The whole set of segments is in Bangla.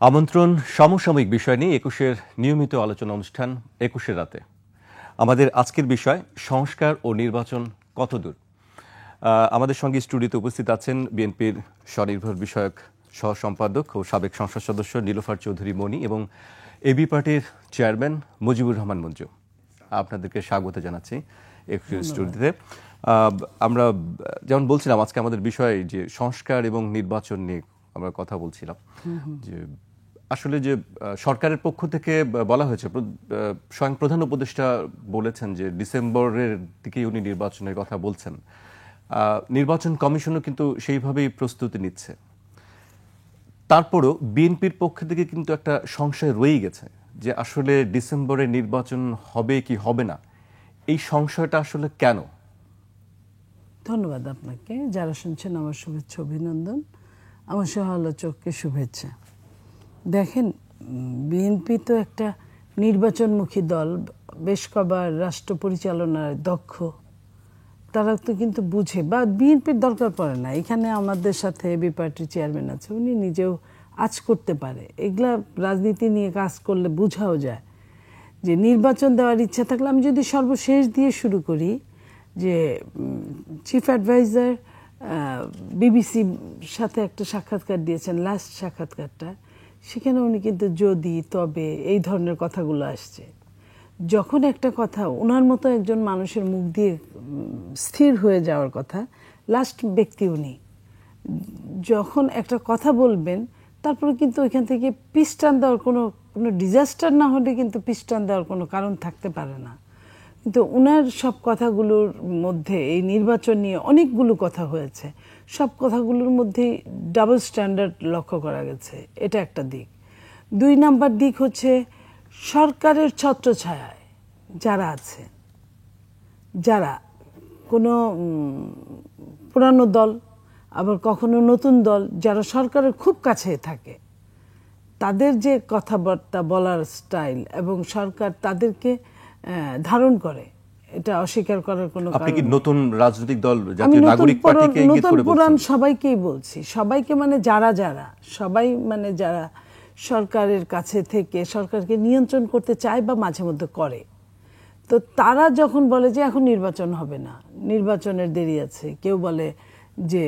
আমন্ত্রণ সমসাময়িক বিষয় নিয়ে একুশের নিয়মিত আলোচনা অনুষ্ঠান একুশের রাতে। আমাদের আজকের বিষয় সংস্কার ও নির্বাচন কতদূর। আমাদের সঙ্গে স্টুডিওতে উপস্থিত আছেন বিএনপির স্বনির্ভর বিষয়ক সহ সম্পাদক ও সাবেক সংসদ সদস্য নীলোফার চৌধুরী মনি এবং এবি পার্টির চেয়ারম্যান মুজিবুর রহমান মঞ্জু। আপনাদেরকে স্বাগত জানাচ্ছি একুশের স্টুডিওতে। আমরা যেমন বলছিলাম, আজকে আমাদের বিষয় যে সংস্কার এবং নির্বাচন নিয়ে আমরা কথা বলছিলাম। যে আসলে যে সরকারের পক্ষ থেকে বলা হয়েছে, স্বয়ং প্রধান উপদেষ্টা বলেছেন যে ডিসেম্বরের দিকে উনি নির্বাচনের কথা বলছেন। নির্বাচন কমিশনও কিন্তু সেইভাবেই প্রস্তুতি নিচ্ছে। তারপরও বিএনপির পক্ষ থেকে কিন্তু একটা সংশয় রয়েই গেছে যে আসলে ডিসেম্বরে নির্বাচন হবে কি হবে না। এই সংশয়টা আসলে কেন? ধন্যবাদ আপনাকে। যারা শুনছেন আমার শুভেচ্ছা অভিনন্দন, আমার সহ আলোচককে শুভেচ্ছা। দেখেন, বিএনপি তো একটা নির্বাচনমুখী দল, বেশ কবার রাষ্ট্র পরিচালনার দক্ষ। তারা তো কিন্তু বুঝে, বা বিএনপির দরকার পড়ে না। এখানে আমাদের সাথে এবি পার্টির চেয়ারম্যান আছে, উনি নিজেও আজ করতে পারে। এগুলা রাজনীতি নিয়ে কাজ করলে বোঝাও যায় যে নির্বাচন দেওয়ার ইচ্ছা থাকলে। আমি যদি সর্বশেষ দিয়ে শুরু করি, যে চিফ অ্যাডভাইজার বিবিসির সাথে একটা সাক্ষাৎকার দিয়েছেন, লাস্ট সাক্ষাৎকারটা, সেখানে উনি কিন্তু যদি তবে এই ধরনের কথাগুলো আসছে। যখন একটা কথা ওনার মতো একজন মানুষের মুখ দিয়ে স্থির হয়ে যাওয়ার কথা, লাস্ট ব্যক্তি উনি, যখন একটা কথা বলবেন তারপরে কিন্তু ওইখান থেকে পিস্টান দেওয়ার কোনো ডিজাস্টার না হলে কিন্তু পিস্টান দেওয়ার কোনো কারণ থাকতে পারে না। কিন্তু ওনার সব কথাগুলোর মধ্যে এই নির্বাচন নিয়ে অনেকগুলো কথা হয়েছে, সব কথাগুলোর মধ্যেই ডাবল স্ট্যান্ডার্ড লক্ষ্য করা গেছে। এটা একটা দিক। 2 নাম্বার দিক হচ্ছে সরকারের ছত্রছায়ায় যারা আছে, যারা কোনো পুরানো দল আবার কখনো নতুন দল, যারা সরকারের খুব কাছে থাকে, তাদের যে কথাবার্তা বলার স্টাইল এবং সরকার তাদেরকে ধারণ করে, এটা অস্বীকার করার কোনো কারণ নেই। নতুন রাজনৈতিক দল জাতীয় নাগরিক পার্টিকে ইঙ্গিত করে বলছেন? পুরান সবাইকেই বলছি, সবাইকে, মানে যারা সবাই, মানে যারা সরকারের কাছে থেকে সরকারকে নিয়ন্ত্রণ করতে চায় বা মাঝে মধ্যে করে, তো তারা যখন বলে যে এখন নির্বাচন হবে না, নির্বাচনের দেরি আছে, কেউ বলে যে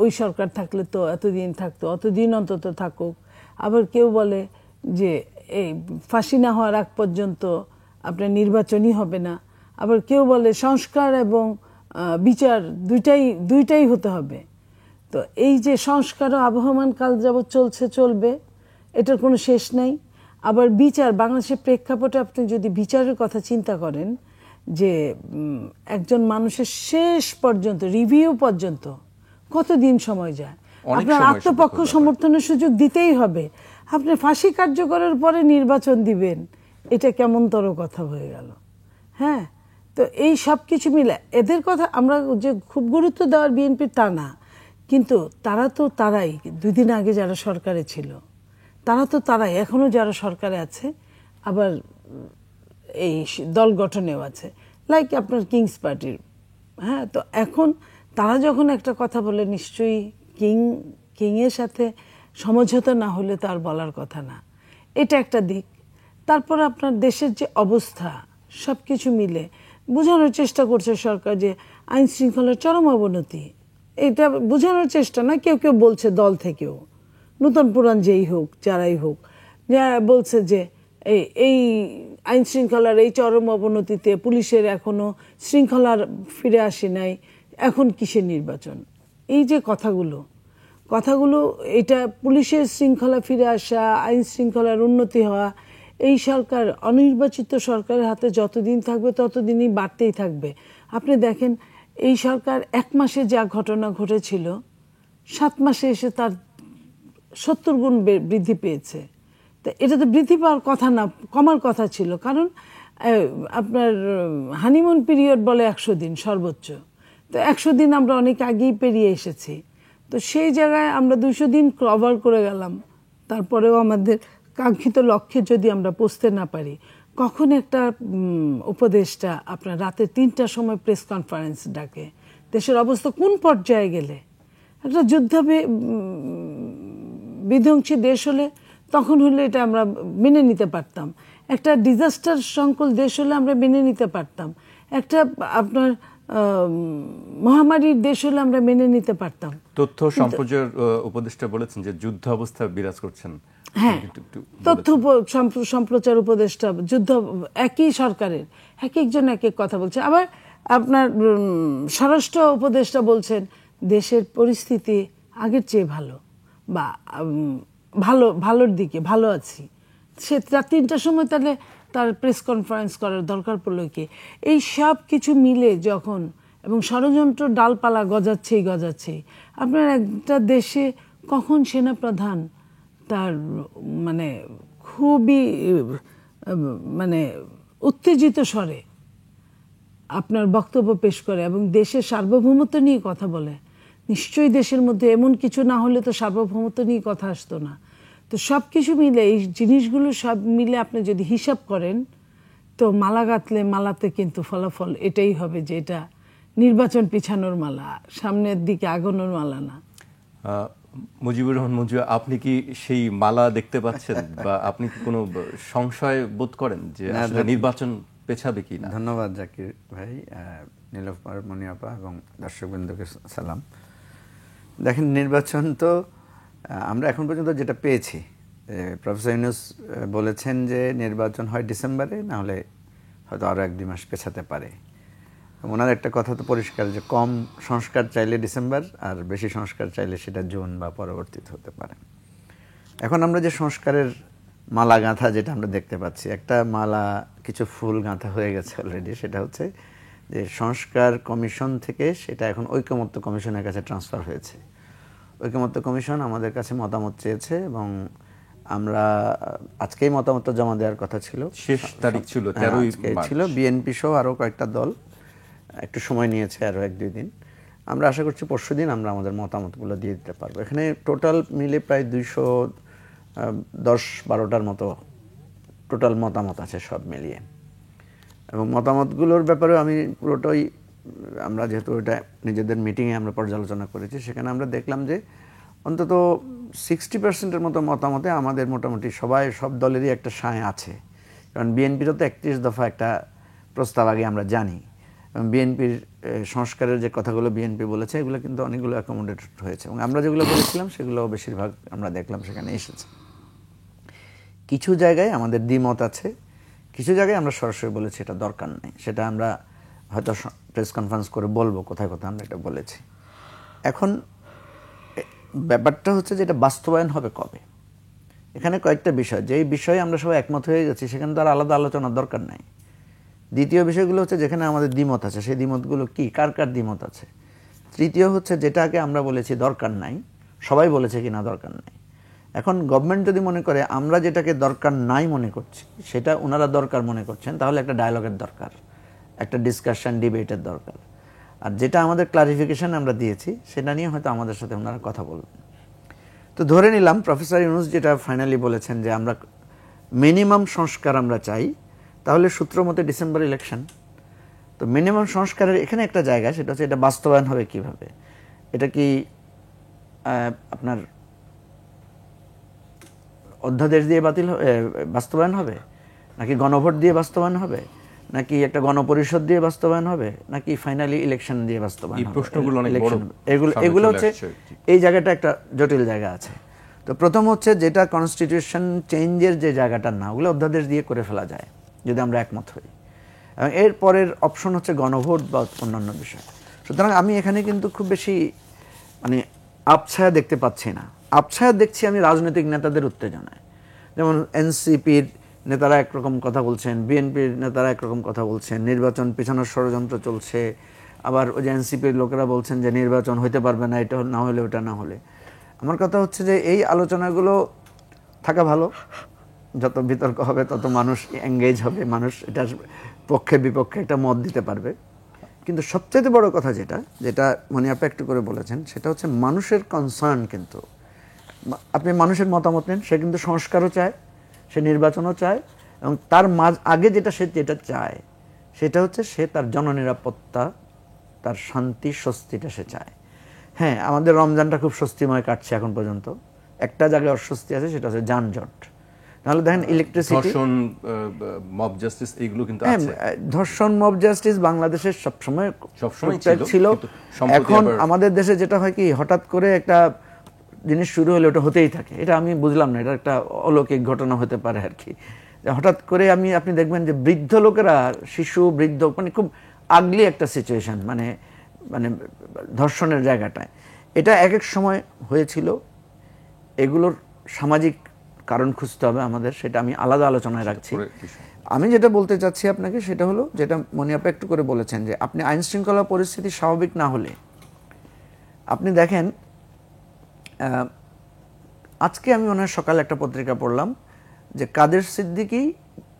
ওই সরকার থাকলে তো এতদিন থাকতো, অতদিন অন্তত থাকুক, আবার কেউ বলে যে এই ফাঁসি না হওয়ার আগ পর্যন্ত আপনার নির্বাচনই হবে না, আবার কেউ বলে সংস্কার এবং বিচার দুইটাই হতে হবে। তো এই যে সংস্কারও আবহমান কাল যাবৎ চলবে, এটার কোনো শেষ নাই। আবার বিচার, বাংলাদেশের প্রেক্ষাপটে আপনি যদি বিচারের কথা চিন্তা করেন, যে একজন মানুষের শেষ পর্যন্ত রিভিউ পর্যন্ত কতদিন সময় যায়, আপনার আত্মপক্ষ সমর্থনের সুযোগ দিতেই হবে। আপনি ফাঁসি কার্যকরের পরে নির্বাচন দিবেন, এটা কেমনতর কথা হয়ে গেল। হ্যাঁ, তো এই সব কিছু মিলে এদের কথা আমরা যে খুব গুরুত্ব দেওয়ার বিএনপি তা না, কিন্তু তারাই 2 দিন আগে যারা সরকারে ছিল, তারাই এখনো যারা সরকারে আছে, আবার এই দল গঠনেও আছে, লাইক আপনার কিংস পার্টির। হ্যাঁ, তো এখন তারা যখন একটা কথা বলে, নিশ্চয়ই কিংয়ের সাথে সমঝোতা না হলে তার বলার কথা না। এটা একটা দিক। তারপর আপনার দেশের যে অবস্থা, সব কিছু মিলে বোঝানোর চেষ্টা করছে সরকার যে আইন শৃঙ্খলার চরম অবনতি। এটা বোঝানোর চেষ্টা না, কেউ কেউ বলছে দল থেকেও, নতুন পুরান যেই হোক, যারাই হোক, যারা বলছে যে এই আইন শৃঙ্খলার এই চরম অবনতিতে পুলিশের এখনো শৃঙ্খলার ফিরে আসে নাই, এখন কিসের নির্বাচন। এই যে কথাগুলো, এটা পুলিশের শৃঙ্খলা ফিরে আসা, আইন শৃঙ্খলার উন্নতি হওয়া, এই সরকার, অনির্বাচিত সরকারের হাতে যতদিন থাকবে ততদিনই বাড়তেই থাকবে। আপনি দেখেন, এই সরকার 1 মাসে যা ঘটনা ঘটেছিল, 7 মাসে এসে তার 70 গুণ বৃদ্ধি পেয়েছে। তো এটা তো বৃদ্ধি পাওয়ার কথা না, কমার কথা ছিল। কারণ আপনার হানিমুন পিরিয়ড বলে 100 দিন সর্বোচ্চ, তো 100 দিন আমরা অনেক আগেই পেরিয়ে এসেছি। তো সেই জায়গায় আমরা 200 দিন কভার করে গেলাম, তারপরেও আমাদের কাঙ্ক্ষিত লক্ষ্যে যদি আমরা পৌঁছতে না পারি, কখন একটা উপদেষ্টা আপনার রাতে 3টার সময় প্রেস কনফারেন্স ডাকে, দেশের অবস্থা কোন পর্যায়ে গেলে, একটা যুদ্ধ বিধ্বংসী দেশ হলে তখন হলে এটা আমরা মেনে নিতে পারতাম। একটা ডিজাস্টার সংকুল দেশ হলে আমরা মেনে নিতে পারতাম। একটা আপনার মহামারীর দেশ হলে আমরা মেনে নিতে পারতাম। তথ্য সম্প্রচার উপদেষ্টা বলেছেন যে যুদ্ধ অবস্থা বিরাজ করছেন। হ্যাঁ, তথ্য সম্প্রচার উপদেষ্টা যুদ্ধ, একই সরকারের এক একজন এক এক কথা বলছে। আবার আপনার স্বরাষ্ট্র উপদেষ্টা বলছেন দেশের পরিস্থিতি আগের চেয়ে ভালো, বা ভালোর দিকে ভালো আছি। সে রাত 3টার সময় তাহলে তার প্রেস কনফারেন্স করার দরকার পড়লো কি? এই সব কিছু মিলে যখন, এবং ষড়যন্ত্র ডালপালা গজাচ্ছেই। আপনার একটা দেশে কখন সেনাপ্রধান তার মানে খুবই মানে উত্তেজিত স্বরে আপনার বক্তব্য পেশ করে এবং দেশের সার্বভৌমত্ব নিয়ে কথা বলে, নিশ্চয়ই দেশের মধ্যে এমন কিছু না হলে তো সার্বভৌমত্ব নিয়ে কথা আসতো না। তো সব কিছু মিলে, এই জিনিসগুলো সব মিলে আপনি যদি হিসাব করেন, তো মালা গাঁথলে মালাতে কিন্তু ফলাফল এটাই হবে যে এটা নির্বাচন পিছানোর মালা, সামনের দিকে আগানোর মালা না। মুজিবুর রহমান মঞ্জু, আপনি কি সেই মালা দেখতে পাচ্ছেন, বা আপনি কি কোনো সংশয় বোধ করেন যে আসলে নির্বাচন পেছাবে কি না? ধন্যবাদ জাকির ভাই, নীলোফার মনি আপা এবং দর্শকবৃন্দকে সালাম। দেখেন, নির্বাচন তো আমরা এখন পর্যন্ত যেটা পেয়েছি, প্রফেসর ইউনূস বলেছেন যে নির্বাচন হয় ডিসেম্বরে, না হলে হয়তো আরও 1-2 মাস পেছাতে পারে। ওনার একটা কথা তো পরিষ্কার যে কম সংস্কার চাইলে ডিসেম্বর, আর বেশি সংস্কার চাইলে সেটা জুন বা পরবর্তীতে হতে পারে। এখন আমরা যে সংস্কারের মালা গাঁথা যেটা আমরা দেখতে পাচ্ছি, একটা মালা কিছু ফুল গাঁথা হয়ে গেছে অলরেডি, সেটা হচ্ছে যে সংস্কার কমিশন থেকে সেটা এখন ঐকমত্য কমিশনের কাছে ট্রান্সফার হয়েছে। ঐকমত্য কমিশন আমাদের কাছে মতামত চেয়েছে এবং আমরা আজকেই মতামত জমা দেওয়ার কথা ছিল, শেষ তারিখ ছিল 13ই মার্চ ছিল। বিএনপি সহ আরও কয়েকটা দল একটু সময় নিয়েছে, আরও 1-2 দিন। আমরা আশা করছি পরশুদিন আমরা আমাদের মতামতগুলো দিয়ে দিতে পারবো। এখানে টোটাল মিলে প্রায় 210-12টার মতো টোটাল মতামত আছে সব মিলিয়ে, এবং মতামতগুলোর ব্যাপারেও আমি পুরোটাই, আমরা যেহেতু এটা নিজেদের মিটিংয়ে আমরা পর্যালোচনা করেছি, সেখানে আমরা দেখলাম যে অন্তত 60%-এর মতো মতামতে আমাদের মোটামুটি সব দলেরই একটা সায় আছে। কারণ বিএনপিরও তো 31 দফা একটা প্রস্তাব আগে আমরা জানি, এবং বিএনপির সংস্কারের যে কথাগুলো বিএনপি বলেছে এগুলো কিন্তু অনেকগুলো অ্যাকোমোডেটেড হয়েছে, এবং আমরা যেগুলো বলেছিলাম সেগুলো বেশিরভাগ আমরা দেখলাম সেখানে এসেছে। কিছু জায়গায় আমাদের দ্বিমত আছে, কিছু জায়গায় আমরা সরাসরি বলেছি এটা দরকার নেই। সেটা আমরা হয়তো প্রেস কনফারেন্স করে বলবো কোথায় কোথায় আমরা এটা বলেছি। এখন ব্যাপারটা হচ্ছে যে এটা বাস্তবায়ন হবে কবে। এখানে কয়েকটা বিষয়, যেই বিষয়ে আমরা সবাই একমত হয়ে গেছি সেখানে তো আর আলাদা আলোচনার দরকার নাই। দ্বিতীয় বিষয়গুলো হচ্ছে যেখানে আমাদের দ্বিমত আছে, সেই দ্বিমতগুলো কি, কার কার দ্বিমত আছে। তৃতীয় হচ্ছে যেটাকে আমরা বলেছি দরকার নাই, সবাই বলেছে কি না দরকার নাই। এখন গভর্নমেন্ট যদি মনে করে আমরা যেটাকে দরকার নাই মনে করছি সেটা ওনারা দরকার মনে করছেন, তাহলে একটা ডায়ালগের দরকার, একটা ডিসকাশন ডিবেটের দরকার। আর যেটা আমাদের ক্লারিফিকেশন আমরা দিয়েছি সেটা নিয়ে হয়তো আমাদের সাথে ওনারা কথা বলবেন। তো ধরে নিলাম প্রফেসর ইউনূস যেটা ফাইনালি বলেছেন যে আমরা মিনিমাম সংস্কার আমরা চাই, তাহলে সূত্র মতে ডিসেম্বর ইলেকশন। তো মিনিমাম সংস্কারের এখানে একটা জায়গা, সেটা হচ্ছে এটা বাস্তবায়ন হবে কিভাবে। এটা কি আপনার অধ্যাদেশ দিয়ে বাস্তবায়ন হবে, নাকি গণভোট দিয়ে বাস্তবায়ন হবে, নাকি একটা গণপরিষদ দিয়ে বাস্তবায়ন হবে, নাকি ফাইনালি ইলেকশন দিয়ে বাস্তবায়ন হবে? প্রশ্নগুলো অনেক বড়, এগুলো হচ্ছে এই জায়গাটা একটা জটিল জায়গা আছে। তো প্রথম হচ্ছে যেটা কনস্টিটিউশন চেঞ্জের যে জায়গাটা না, ওগুলো অধ্যাদেশ দিয়ে করে ফেলা যায় যদি আমরা একমত হই, এবং এর পরের অপশন হচ্ছে গণভোট বা অন্যান্য বিষয়। সুতরাং আমি এখানে কিন্তু খুব বেশি মানে আবছায়া দেখতে পাচ্ছি না। আবছায়া দেখছি আমি রাজনৈতিক নেতাদের উত্তেজনায়। যেমন এনসিপির নেতারা একরকম কথা বলছেন, বিএনপির নেতারা একরকম কথা বলছেন, নির্বাচন পেছানোর ষড়যন্ত্র চলছে। আবার ওই যে এনসিপির লোকেরা বলছেন যে নির্বাচন হইতে পারবে না, এটা না হলে ওটা না হলে। আমার কথা হচ্ছে যে এই আলোচনাগুলো থাকা ভালো, যত বিতর্ক হবে তত মানুষ এঙ্গেজ হবে, মানুষ এটার পক্ষে বিপক্ষে একটা মত দিতে পারবে। কিন্তু সবচেয়ে বড় কথা যেটা মনি আপা একটু করে বলেছেন, সেটা হচ্ছে মানুষের কনসার্ন। কিন্তু আপনি মানুষের মতামত নেন, সে কিন্তু সংস্কারও চায়, সে নির্বাচনও চায়, এবং তার আগে যেটা চায় সেটা হচ্ছে সে তার জননিরাপত্তা, তার শান্তি স্বস্তিটা সে চায়। হ্যাঁ, আমাদের রমজানটা খুব স্বস্তিময় কাটছে এখন পর্যন্ত, একটা জায়গায় অস্বস্তি আছে, সেটা হচ্ছে যানজট। তাহলে দেখেন ইলেকট্রিসিটি, ধর্ষণ, মব জাস্টিস এগুলো কিন্তু হ্যাঁ, আছে। ধর্ষণ মব জাস্টিস বাংলাদেশের সবসময় সবসময় ছিল। কিন্তু সম্প্রতি এখন আবার- আমাদের দেশে যেটা হয় কি, হঠাৎ করে একটা জিনিস শুরু হলে ওটা হতেই থাকে। এটা আমি বুঝলাম না, এটা একটা অলৌকিক ঘটনা হতে পারে আর কি। হঠাৎ করে আপনি দেখবেন যে বৃদ্ধ লোকেরা, শিশু, বৃদ্ধ, মানে খুব আগলি একটা সিচুয়েশন, মানে মানে ধর্ষণের জায়গাটায়। এটা এক এক সময় হয়েছিল। এগুলোর সামাজিক কারণ খুঁজতে হবে আমাদের, সেটা আমি আলাদা আলোচনায় রাখছি। আমি যেটা বলতে চাচ্ছি আপনাকে সেটা হলো, যেটা মনিয়াপা একটু করে বলেছেন, যে আপনি আইন শৃঙ্খলা পরিস্থিতি স্বাভাবিক না হলে, আপনি দেখেন আজকে আমি ওনার সকালে একটা পত্রিকা পড়লাম যে কাদের সিদ্দিকী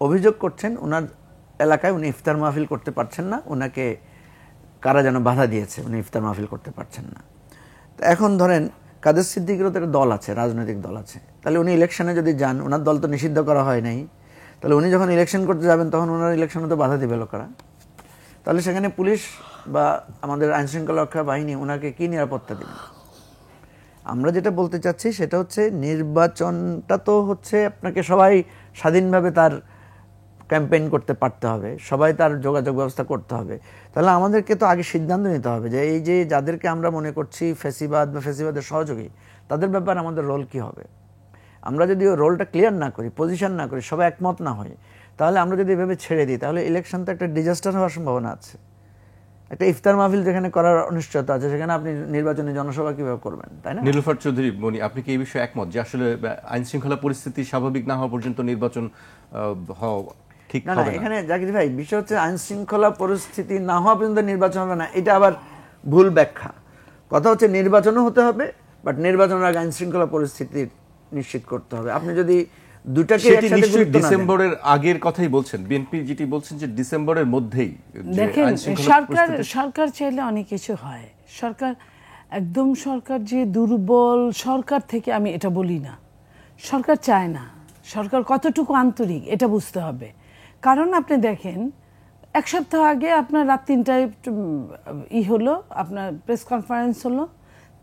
অভিযোগ করছেন ওনার এলাকায় উনি ইফতার মাহফিল করতে পারছেন না, ওনাকে কারা যেন বাধা দিয়েছে, উনি ইফতার মাহফিল করতে পারছেন না। তো এখন ধরেন কাদের সিদ্দিকীরও তো একটা দল আছে, রাজনৈতিক দল আছে, তাহলে উনি ইলেকশনে যদি যান, ওনার দল তো নিষিদ্ধ করা হয় নাই, তাহলে উনি যখন ইলেকশন করতে যাবেন তখন ওনার ইলেকশনে তো বাধা দিবে লোকেরা। তাহলে সেখানে পুলিশ বা আমাদের আইনশৃঙ্খলা রক্ষা বাহিনী ওনাকে কি নিরাপত্তা দেবে? আমরা যেটা বলতে চাচ্ছি সেটা হচ্ছে, নির্বাচনটা তো হচ্ছে আপনাকে সবাই স্বাধীনভাবে তার ক্যাম্পেইন করতে পারতে হবে, সবাই তার যোগাযোগ ব্যবস্থা করতে হবে। তাহলে আমাদেরকে তো আগে সিদ্ধান্ত নিতে হবে যে এই যে যাদেরকে আমরা মনে করছি ফ্যাসিবাদ বা ফ্যাসিবাদের সহযোগী, তাদের ব্যাপারে আমাদের রোল কি হবে। আমরা যদি ওই রোলটা ক্লিয়ার না করি, পজিশন না করি, সবাই একমত না হয়, তাহলে আমরা যদি এভাবে ছেড়ে দিই, তাহলে ইলেকশন তো একটা ডিজাস্টার হওয়ার সম্ভাবনা আছে। একটা ইফতার মাহফিল যেখানে করার অনিশ্চয়তা আছে, সেখানে আপনি নির্বাচনী জনসভা কিভাবে করবেন, তাই না? নীলুফার চৌধুরী মনি, আপনি কি এই বিষয়ে একমত যে আসলে আইন শৃঙ্খলা পরিস্থিতি স্বাভাবিক না হওয়া পর্যন্ত নির্বাচন হওয়া ঠিক না, হবে না? এখানে জাকির ভাই, বিষয় হচ্ছে আইন শৃঙ্খলা পরিস্থিতি না হওয়া পর্যন্ত নির্বাচন হবে না, এটা আবার ভুল ব্যাখ্যা। কথা হচ্ছে নির্বাচনও হতে হবে, বাট নির্বাচনের আগে আইন শৃঙ্খলা পরিস্থিতি নিশ্চিত করতে হবে। আপনি যদি দুটাকে সেটি একসাথে নিশ্চয়ই গুরুত্ব না দেন, ডিসেম্বরের আগের কথাই বলছেন, বিএনপি যেটি বলছেন যে ডিসেম্বরের মধ্যেই যে দেখেন, আইন শৃঙ্খলা পরিস্থিতি- সরকার চাইলে অনেক কিছু হয়। সরকার যে দুর্বল, সরকার থেকে আমি এটা বলি না, সরকার চায় না, সরকার কতটুকু আন্তরিক এটা বুঝতে হবে। কারণ আপনি দেখেন, এক সপ্তাহ আগে আপনার রাত 3টায় হলো, আপনার প্রেস কনফারেন্স হলো,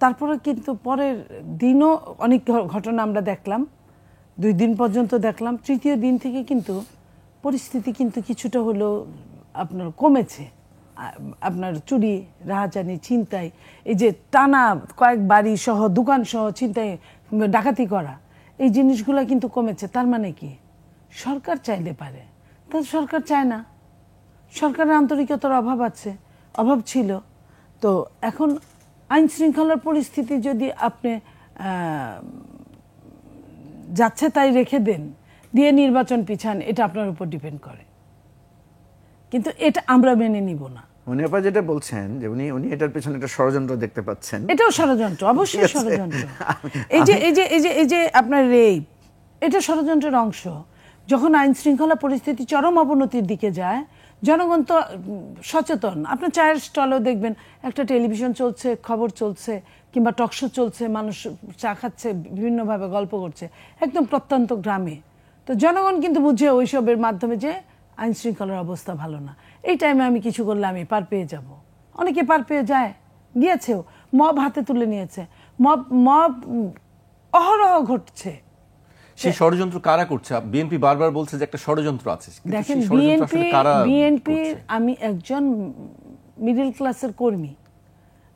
তারপরে কিন্তু পরের দিনও অনেক ঘটনা আমরা দেখলাম, 2 দিন পর্যন্ত দেখলাম। তৃতীয় দিন থেকে কিন্তু পরিস্থিতি কিন্তু কিছুটা হলো আপনার কমেছে। আপনার চুরি, রাহাজানি, ছিনতাই, এই যে টানা কয়েক বাড়ি সহ, দোকান সহ ছিনতাই, ডাকাতি করা, এই জিনিসগুলো কিন্তু কমেছে। তার মানে কি সরকার চাইলে পারে, তার সরকার চায় না। সরকারের আন্তরিকতার অভাব ছিল। তো এখন আইন শৃঙ্খলার পরিস্থিতি যদি আপনি যাচ্ছে তাই রেখে দেন, দিয়ে নির্বাচন পিছান, এটা আপনার উপর ডিপেন্ড করে, কিন্তু এটা আমরা মেনে নিব না। মনিয়াপা যেটা বলছেন যে উনি এটার পেছনে একটা ষড়যন্ত্র দেখতে পাচ্ছেন, এটাও ষড়যন্ত্র, অবশ্যই ঠিক আছে। ষড়যন্ত্র। এই যে আপনার রেপ, এটা ষড়যন্ত্রের অংশ। যখন আইন শৃঙ্খলা পরিস্থিতি চরম অবনতির দিকে যায়, জনগণ তো সচেতন। আপনার চায়ের স্টলেও দেখবেন একটা টেলিভিশন চলছে, খবর চলছে, কিংবা টকশো চলছে, মানুষ চা খাচ্ছে, বিভিন্নভাবে গল্প করছে, একদম প্রত্যন্ত গ্রামে। তো জনগণ কিন্তু বুঝে ওইসবের মাধ্যমে যে আইন শৃঙ্খলার অবস্থা ভালো না, এই টাইমে আমি কিছু করলে আমি পার পেয়ে যাব। অনেকে পার পেয়ে যায়, গিয়েছেও, মব হাতে তুলে নিয়েছে, মব অহরহ ঘটছে। সেই ষড়যন্ত্র কারা করছে? বিএনপি বারবার বলছে যে একটা ষড়যন্ত্র আছে, কিন্তু দেখেন, সেই ষড়যন্ত্র আসলে কারা বিএনপির, করছে? আমি একজন মিডল ক্লাসের কর্মী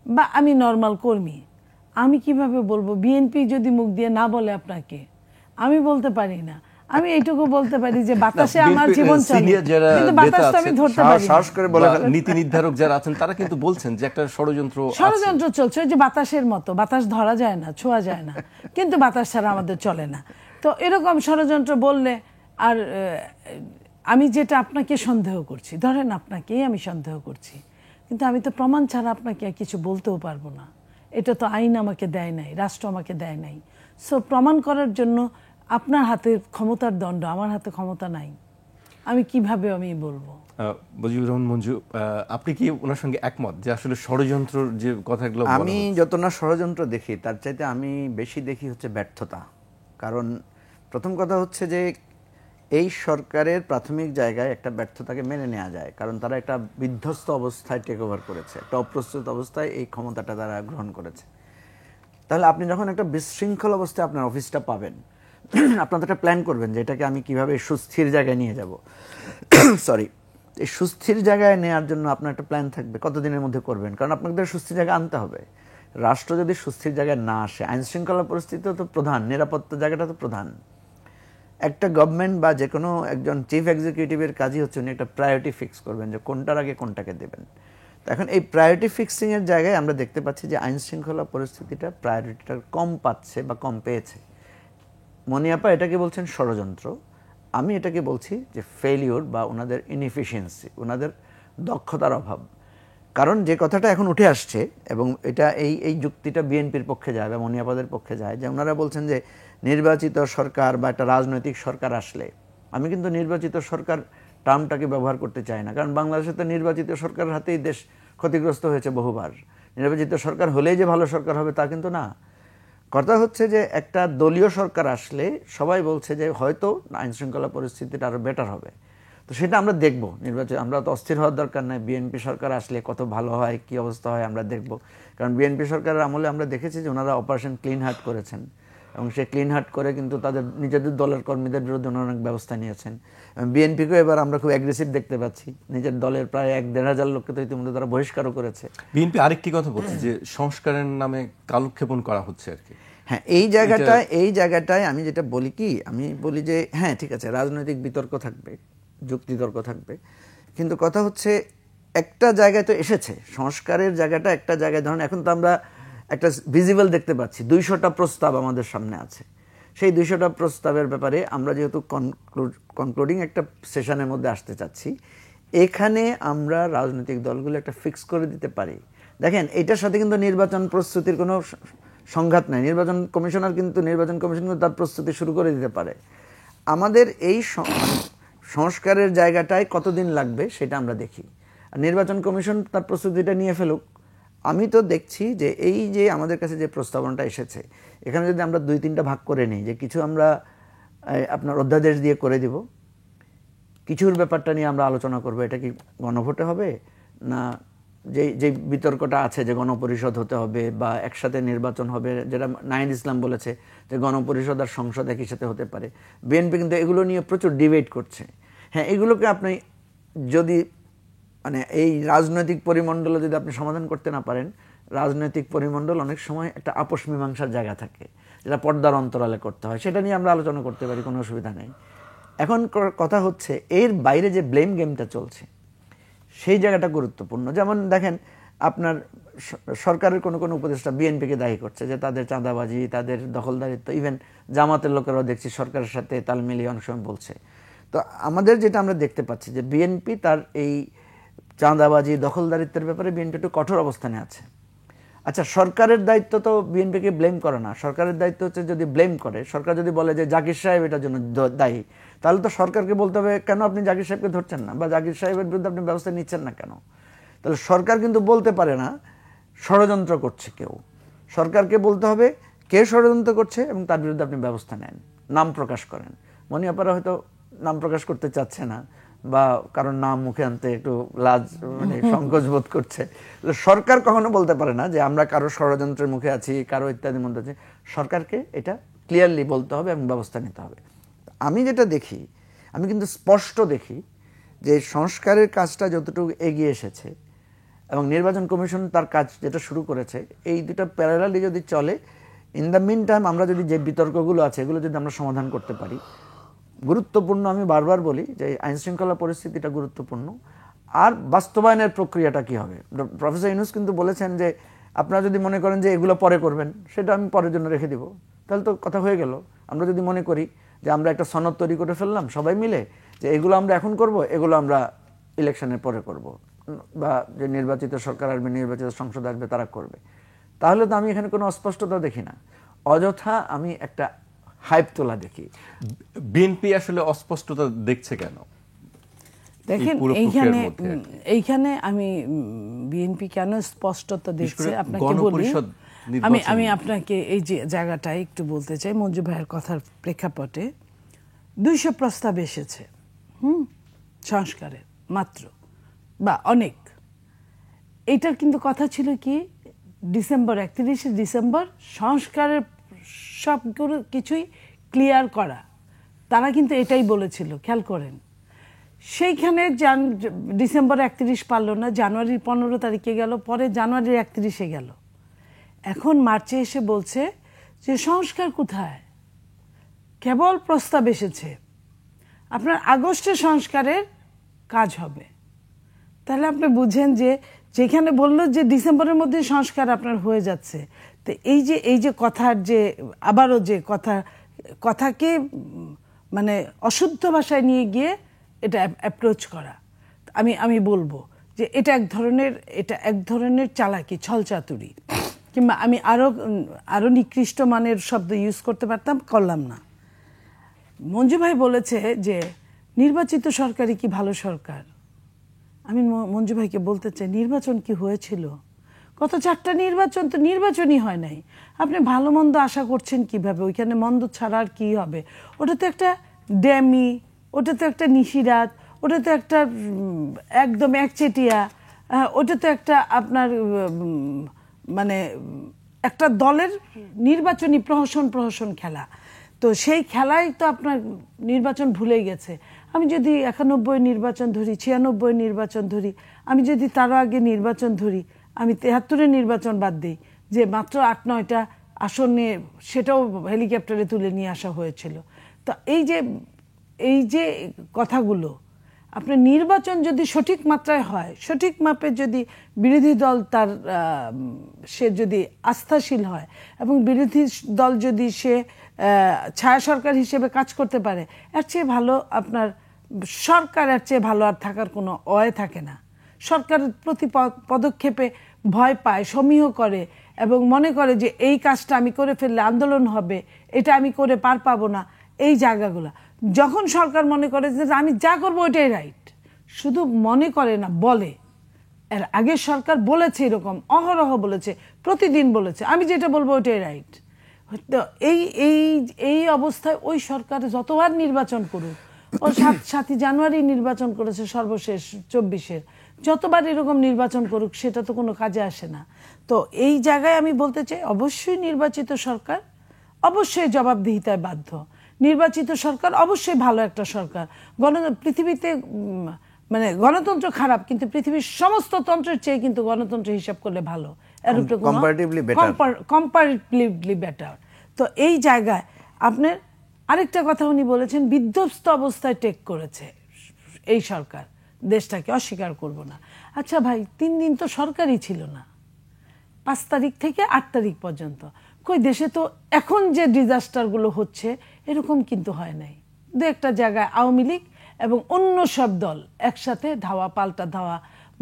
বা আমি নর্মাল কর্মী, আমি কিভাবে বলবো? বিএনপি যদি মুখ দিয়ে না বলে আপনাকে, আমি বলতে পারি না। আমি এইটুকু বলতে পারি যে বাতাসে আমার জীবন চলে, কিন্তু বাতাস তো আমি ধরতে পারি না। সাহস করে বলে ফেলেন। নীতি নির্ধারক যারা আছেন তারা কিন্তু বলছেন যে একটা ষড়যন্ত্র চলছে, ওই যে বাতাসের মতো, বাতাস ধরা যায় না, ছোঁয়া যায় না, কিন্তু বাতাস ছাড়া আমাদের চলে না। তো এরকম ষড়যন্ত্র বললে, আর আমি যেটা আপনাকে সন্দেহ করছি, ধরেন আপনাকেই আমি সন্দেহ করছি, কিন্তু আমি তো প্রমাণ ছাড়া আপনাকে কিছু বলতেও পারবো না। এটা তো আইন আমাকে দেয় নাই, রাষ্ট্র আমাকে দেয় নাই। সো প্রমাণ করার জন্য আপনার হাতে ক্ষমতার দণ্ড, আমার হাতে ক্ষমতা নাই। আমি কিভাবে বলবো? মুজিবুর রহমান মঞ্জু, আপনি কি ওনার সঙ্গে একমত যে আসলে ষড়যন্ত্র যে কথাগুলো? আমি যত না ষড়যন্ত্র দেখি, তার চাইতে আমি বেশি দেখি হচ্ছে ব্যর্থতা। কারণ প্রথম কথা হচ্ছে যে এই সরকারের প্রাথমিক জায়গায় একটা ব্যর্থতাকে মেনে নেওয়া যায়, কারণ তারা একটা বিধ্বস্ত অবস্থায় টেক ওভার করেছে, একটা অপ্রস্তুত অবস্থায় এই ক্ষমতাটা তারা গ্রহণ করেছে। তাহলে আপনি যখন একটা বিশৃঙ্খল অবস্থায় আপনার অফিসটা পাবেন, আপনার একটা প্ল্যান করবেন যে এটাকে আমি কিভাবে সুস্থির জায়গায় নিয়ে যাব। সরি, এই সুস্থির জায়গায় নেওয়ার জন্য আপনার একটা প্ল্যান থাকবে, কতদিনের মধ্যে করবেন, কারণ আপনাদের সুস্থির জায়গায় আনতে হবে। রাষ্ট্র যদি সুস্থির জায়গায় না আসে, আইন শৃঙ্খলা পরিস্থিতি তো প্রধান, নিরাপত্তা জায়গাটা তো প্রধান। একটা গভর্নমেন্ট বা যে কোনো একজন চিফ এক্সিকিউটিভের কাজই হচ্ছে উনি একটা প্রায়োরিটি ফিক্স করবেন যে কোনটার আগে কোনটাকে দেবেন। তো এখন এই প্রায়োরিটি ফিক্সিংয়ের জায়গায় আমরা দেখতে পাচ্ছি যে আইন শৃঙ্খলা পরিস্থিতিটা প্রায়োরিটিটা কম পাচ্ছে বা কম পেয়েছে। মনিয়াপা এটাকে বলছেন ষড়যন্ত্র, আমি এটাকে বলছি যে ফেলিওর বা ওনাদের ইনএফিসিয়েন্সি, ওনাদের দক্ষতার অভাব। কারণ যে কথাটা এখন উঠে আসছে এবং এটা এই যুক্তিটা বিএনপির পক্ষে যায় বা মনিয়াপাদের পক্ষে যায়, যে ওনারা বলছেন যে নির্বাচিত সরকার বা একটা রাজনৈতিক সরকার আসলে, আমি কিন্তু নির্বাচিত সরকার টার্মটাকে ব্যবহার করতে চাই না, কারণ বাংলাদেশে তো নির্বাচিত সরকারের হাতেই দেশ ক্ষতিগ্রস্ত হয়েছে বহুবার। নির্বাচিত সরকার হলেই যে ভালো সরকার হবে তা কিন্তু না। কথা হচ্ছে যে একটা দলীয় সরকার আসলে সবাই বলছে যে হয়তো আইন শৃঙ্খলা পরিস্থিতিটা আরো বেটার হবে। তো সেটা আমরা দেখব নির্বাচন, আমরা তো অস্থির হওয়ার দরকার নাই। বিএনপি সরকার আসলে কত ভালো হয়, কি অবস্থা হয় আমরা দেখব। কারণ বিএনপি সরকারের আমলে আমরা দেখেছি যে ওনারা অপারেশন ক্লিন হার্ট করেছেন এবং সে ক্লিন হার্ট করে কিন্তু তাদের নিজেদের দলের কর্মীদের বিরুদ্ধে ওনারা অনেক ব্যবস্থা নিয়েছেন। বিএনপিকেও এবার আমরা খুব অ্যাগ্রেসিভ দেখতে পাচ্ছি, নিজের দলের প্রায় 1-1.5 লোককে তো ইতিমধ্যে তারা বহিষ্কারও করেছে। বিএনপি আরেকটি কথা বলছে যে সংস্কারের নামে কালক্ষেপণ করা হচ্ছে আর কি। হ্যাঁ, এই জায়গাটায় আমি যেটা বলি কি, আমি বলি যে হ্যাঁ ঠিক আছে, রাজনৈতিক বিতর্ক থাকবে, যুক্তিতর্ক থাকবে, কিন্তু কথা হচ্ছে একটা জায়গায় তো এসেছে সংস্কারের জায়গাটা, একটা জায়গায় ধরুন এখন তো আমরা একটা ভিজিবল দেখতে পাচ্ছি 200টা প্রস্তাব আমাদের সামনে আছে। সেই 200টা প্রস্তাবের ব্যাপারে আমরা যেহেতু কনক্লুডিং একটা সেশনের মধ্যে আসতে চাচ্ছি, এখানে আমরা রাজনৈতিক দলগুলো একটা ফিক্স করে দিতে পারি। দেখেন এটার সাথে কিন্তু নির্বাচন প্রস্তুতির কোনো সংঘাত নাই। নির্বাচন কমিশন কিন্তু তার প্রস্তুতি শুরু করে দিতে পারে। আমাদের এই সংস্কারের জায়গাটায় কতদিন লাগবে সেটা আমরা দেখি, আর নির্বাচন কমিশন তার প্রস্তুতিটা নিয়ে ফেলুক। আমি তো দেখছি যে এই যে আমাদের কাছে যে প্রস্তাবনাটা এসেছে, এখানে যদি আমরা 2-3টা ভাগ করে নিই, যে কিছু আমরা আপনার অধ্যাদেশ দিয়ে করে দিব, কিছুর ব্যাপারটা নিয়ে আমরা আলোচনা করব, এটা কি গণভোটে হবে না যে বিতর্কটা আছে যে গণপরিষদ হতে হবে বা একসাথে নির্বাচন হবে, যেটা নাহিদ ইসলাম বলেছে যে গণপরিষদ আর সংসদ একই সাথে হতে পারে। বিএনপি কিন্তু এগুলো নিয়ে প্রচুর ডিবেট করছে। হ্যাঁ, এগুলোকে আপনি যদি মানে এই রাজনৈতিক পরিমণ্ডলে যদি আপনি সমাধান করতে না পারেন, রাজনৈতিক পরিমণ্ডল অনেক সময় একটা আপোষ মীমাংসার জায়গা থাকে, যেটা পর্দার অন্তরালে করতে হয়, সেটা নিয়ে আমরা আলোচনা করতে পারি, কোনো অসুবিধা নেই। এখন কথা হচ্ছে এর বাইরে যে ব্লেম গেমটা চলছে সেই জায়গাটা গুরুত্বপূর্ণ। যেমন দেখেন আপনার সরকারের কোনো কোনো উপদেষ্টা বিএনপিকে দায়ী করছে যে তাদের চাঁদাবাজি, তাদের দখলদারিত্ব, ইভেন জামাতের লোকেরাও দেখছি সরকারের সাথে তাল মিলিয়ে অনেক সময় বলছে। তো আমাদের যেটা আমরা দেখতে পাচ্ছি যে বিএনপি তার এই চাঁদাবাজি দখলদারিত্বের ব্যাপারে বিএনপি একটু কঠোর অবস্থানে আছে। আচ্ছা, সরকারের দায়িত্ব তো বিএনপিকে ব্লেম করে না, সরকারের দায়িত্ব হচ্ছে যদি ব্লেম করে, সরকার যদি বলে যে জাকির সাহেব এটার জন্য দায়ী, তাহলে তো সরকারকে বলতে হবে কেন আপনি জাকির সাহেবকে ধরছেন না বা জাকির সাহেবের বিরুদ্ধে আপনি ব্যবস্থা নিচ্ছেন না কেন। তাহলে সরকার কিন্তু বলতে পারে না ষড়যন্ত্র করছে কেউ, সরকারকে বলতে হবে কে ষড়যন্ত্র করছে এবং তার বিরুদ্ধে আপনি ব্যবস্থা নেন, নাম প্রকাশ করেন। মনিয়াপাড়া হয়তো নাম প্রকাশ করতে চাচ্ছে না বা কারণ নাম মুখে আনতে একটু লাজ মানে সংকোচ বোধ করছে। সরকার কখনো বলতে পারে না যে আমরা কারো ষড়যন্ত্রের মুখে আছি, কারো ইত্যাদির মধ্যে আছি। সরকারকে এটা ক্লিয়ারলি বলতে হবে এবং ব্যবস্থা নিতে হবে। আমি যেটা দেখি, আমি কিন্তু স্পষ্ট দেখি যে সংস্কারের কাজটা যতটুকু এগিয়ে এসেছে এবং নির্বাচন কমিশন তার কাজ যেটা শুরু করেছে, এই দুটো প্যারালালি যদি চলে, ইন দ্য মিন টাইম আমরা যদি যে বিতর্কগুলো আছে এগুলো যদি আমরা সমাধান করতে পারি, গুরুত্বপূর্ণ। আমি বারবার বলি যে আইন শৃঙ্খলা পরিস্থিতিটা গুরুত্বপূর্ণ, আর বাস্তবায়নের প্রক্রিয়াটা কি হবে। প্রফেসর ইউনূস কিন্তু বলেছেন যে আপনারা যদি মনে করেন যে এগুলো পরে করবেন, সেটা আমি পরের জন্য রেখে দিব, তাহলে তো কথা হয়ে গেল। আমরা যদি মনে করি যে আমরা একটা সনদ তৈরি করে ফেললাম সবাই মিলে যে এগুলো আমরা এখন করব, এগুলো আমরা ইলেকশনের পরে করব, বা যে নির্বাচিত সরকার আসবে, নির্বাচিত সংসদ আসবে, তারা করবে, তাহলে তো আমি এখানে কোনো অস্পষ্টতা দেখি না। অযথা আমি একটা হাইপ তোলা দেখি। বিএনপি আসলে অস্পষ্টতা দেখছে কেন? দেখেন এইখানে আমি বিএনপি কেন স্পষ্টতা দেখছে আপনাকে বলি। আমি আপনাকে এই যে জায়গাটায় একটু বলতে চাই, মঞ্জু ভাইয়ের কথার প্রেক্ষাপটে 200 প্রস্তাব এসেছে সংস্কারের মাত্র, বা অনেক। এইটার কিন্তু কথা ছিল কি ডিসেম্বর 31শে ডিসেম্বর সংস্কারের সবগুলো কিছুই ক্লিয়ার করা, তারা কিন্তু এটাই বলেছিল, খেয়াল করেন। সেইখানে ডিসেম্বর 31 পারল না, জানুয়ারির 15 তারিখে গেল, পরে জানুয়ারির 31-এ গেল। এখন মার্চে এসে বলছে যে সংস্কার কোথায়, কেবল প্রস্তাব এসেছে, আপনার আগস্টে সংস্কারের কাজ হবে। তাহলে আপনি বুঝেন যে যেখানে বললো যে ডিসেম্বরের মধ্যে সংস্কার আপনার হয়ে যাচ্ছে, তো এই যে কথার যে আবারও যে কথাকে মানে অশুদ্ধ ভাষায় নিয়ে গিয়ে এটা অ্যাপ্রোচ করা, আমি বলবো যে এটা এক ধরনের চালাকি, ছলচাতুরি, কিংবা আমি আরো নিকৃষ্ট মানের শব্দ ইউজ করতে পারতাম, করলাম না। মঞ্জু ভাই বলেছে যে নির্বাচিত সরকারই কি ভালো সরকার। আমি মঞ্জু ভাইকে বলতে চাই, নির্বাচন কি হয়েছিল? গত 4টা নির্বাচন তো নির্বাচনই হয় নাই। আপনি ভালো মন্দ আশা করছেন কিভাবে? ওইখানে মন্দ ছাড়া আর কি হবে? ওটা তো একটা ড্যামি, ওটা তো একটা নিশিরাত, ওটা তো একটা একদম একচেটিয়া, ওটা তো একটা আপনার মানে একটা দলের নির্বাচনী প্রহসন খেলা। তো সেই খেলায় তো আপনার নির্বাচন ভুলেই গেছে। আমি যদি 91 নির্বাচন ধরি, 96 নির্বাচন ধরি, আমি যদি তারও আগে নির্বাচন ধরি, আমি 73 নির্বাচন বাদ দিই, যে মাত্র 8-9টা আসন নিয়ে, সেটাও হেলিকপ্টারে তুলে নিয়ে আসা হয়েছিল। তো এই যে কথাগুলো, আপনার নির্বাচন যদি সঠিক মাত্রায় হয়, সঠিক মাপে যদি বিরোধী দল সে যদি আস্থাশীল হয়, এবং বিরোধী দল যদি সে ছায়া সরকার হিসেবে কাজ করতে পারে, এর চেয়ে ভালো আপনার সরকার, এর চেয়ে ভালো আর থাকার কোনো অয় থাকে না। সরকার প্রতি পদক্ষেপে ভয় পায়, সমীহ করে, এবং মনে করে যে এই কাজটা আমি করে ফেললে আন্দোলন হবে, এটা আমি করে পার পাবো না। এই জায়গাগুলো যখন সরকার মনে করে যে আমি যা করবো ওইটাই রাইট, শুধু মনে করে না, বলে। এর আগের সরকার বলেছে, এরকম অহরহ বলেছে, প্রতিদিন বলেছে আমি যেটা বলবো ওইটাই রাইট। তো এই অবস্থায় ওই সরকার যতবার নির্বাচন করুক, ও 7ই জানুয়ারি নির্বাচন করেছে সর্বশেষ 24-এর, যতবার এরকম নির্বাচন করুক সেটা তো কোনো কাজে আসে না। তো এই জায়গায় আমি বলতে চাই, অবশ্যই নির্বাচিত সরকার অবশ্যই জবাবদিহিতায় বাধ্য। নির্বাচিত সরকার অবশ্যই ভালো একটা সরকার। পৃথিবীতে মানে গণতন্ত্র খারাপ, কিন্তু পৃথিবীর সমস্ত তন্ত্রের চেয়ে কিন্তু গণতন্ত্র হিসাব করলে ভালো, কম্পারেটিভলি বেটার। তো এই জায়গায় আপনার আরেকটা কথা উনি বলেছেন, বিধ্বস্ত অবস্থায় টেক করেছে এই সরকার দেশটাকে, অস্বীকার করব না। আচ্ছা ভাই, 3 দিন তো সরকারই ছিল না, 5 তারিখ থেকে 8 তারিখ পর্যন্ত। কই দেশে তো এখন যে ডিজাস্টারগুলো হচ্ছে এরকম কিন্তু হয় নাই। 2-একটা জায়গায় আওয়ামী লীগ এবং অন্য সব দল একসাথে ধাওয়া পাল্টা ধাওয়া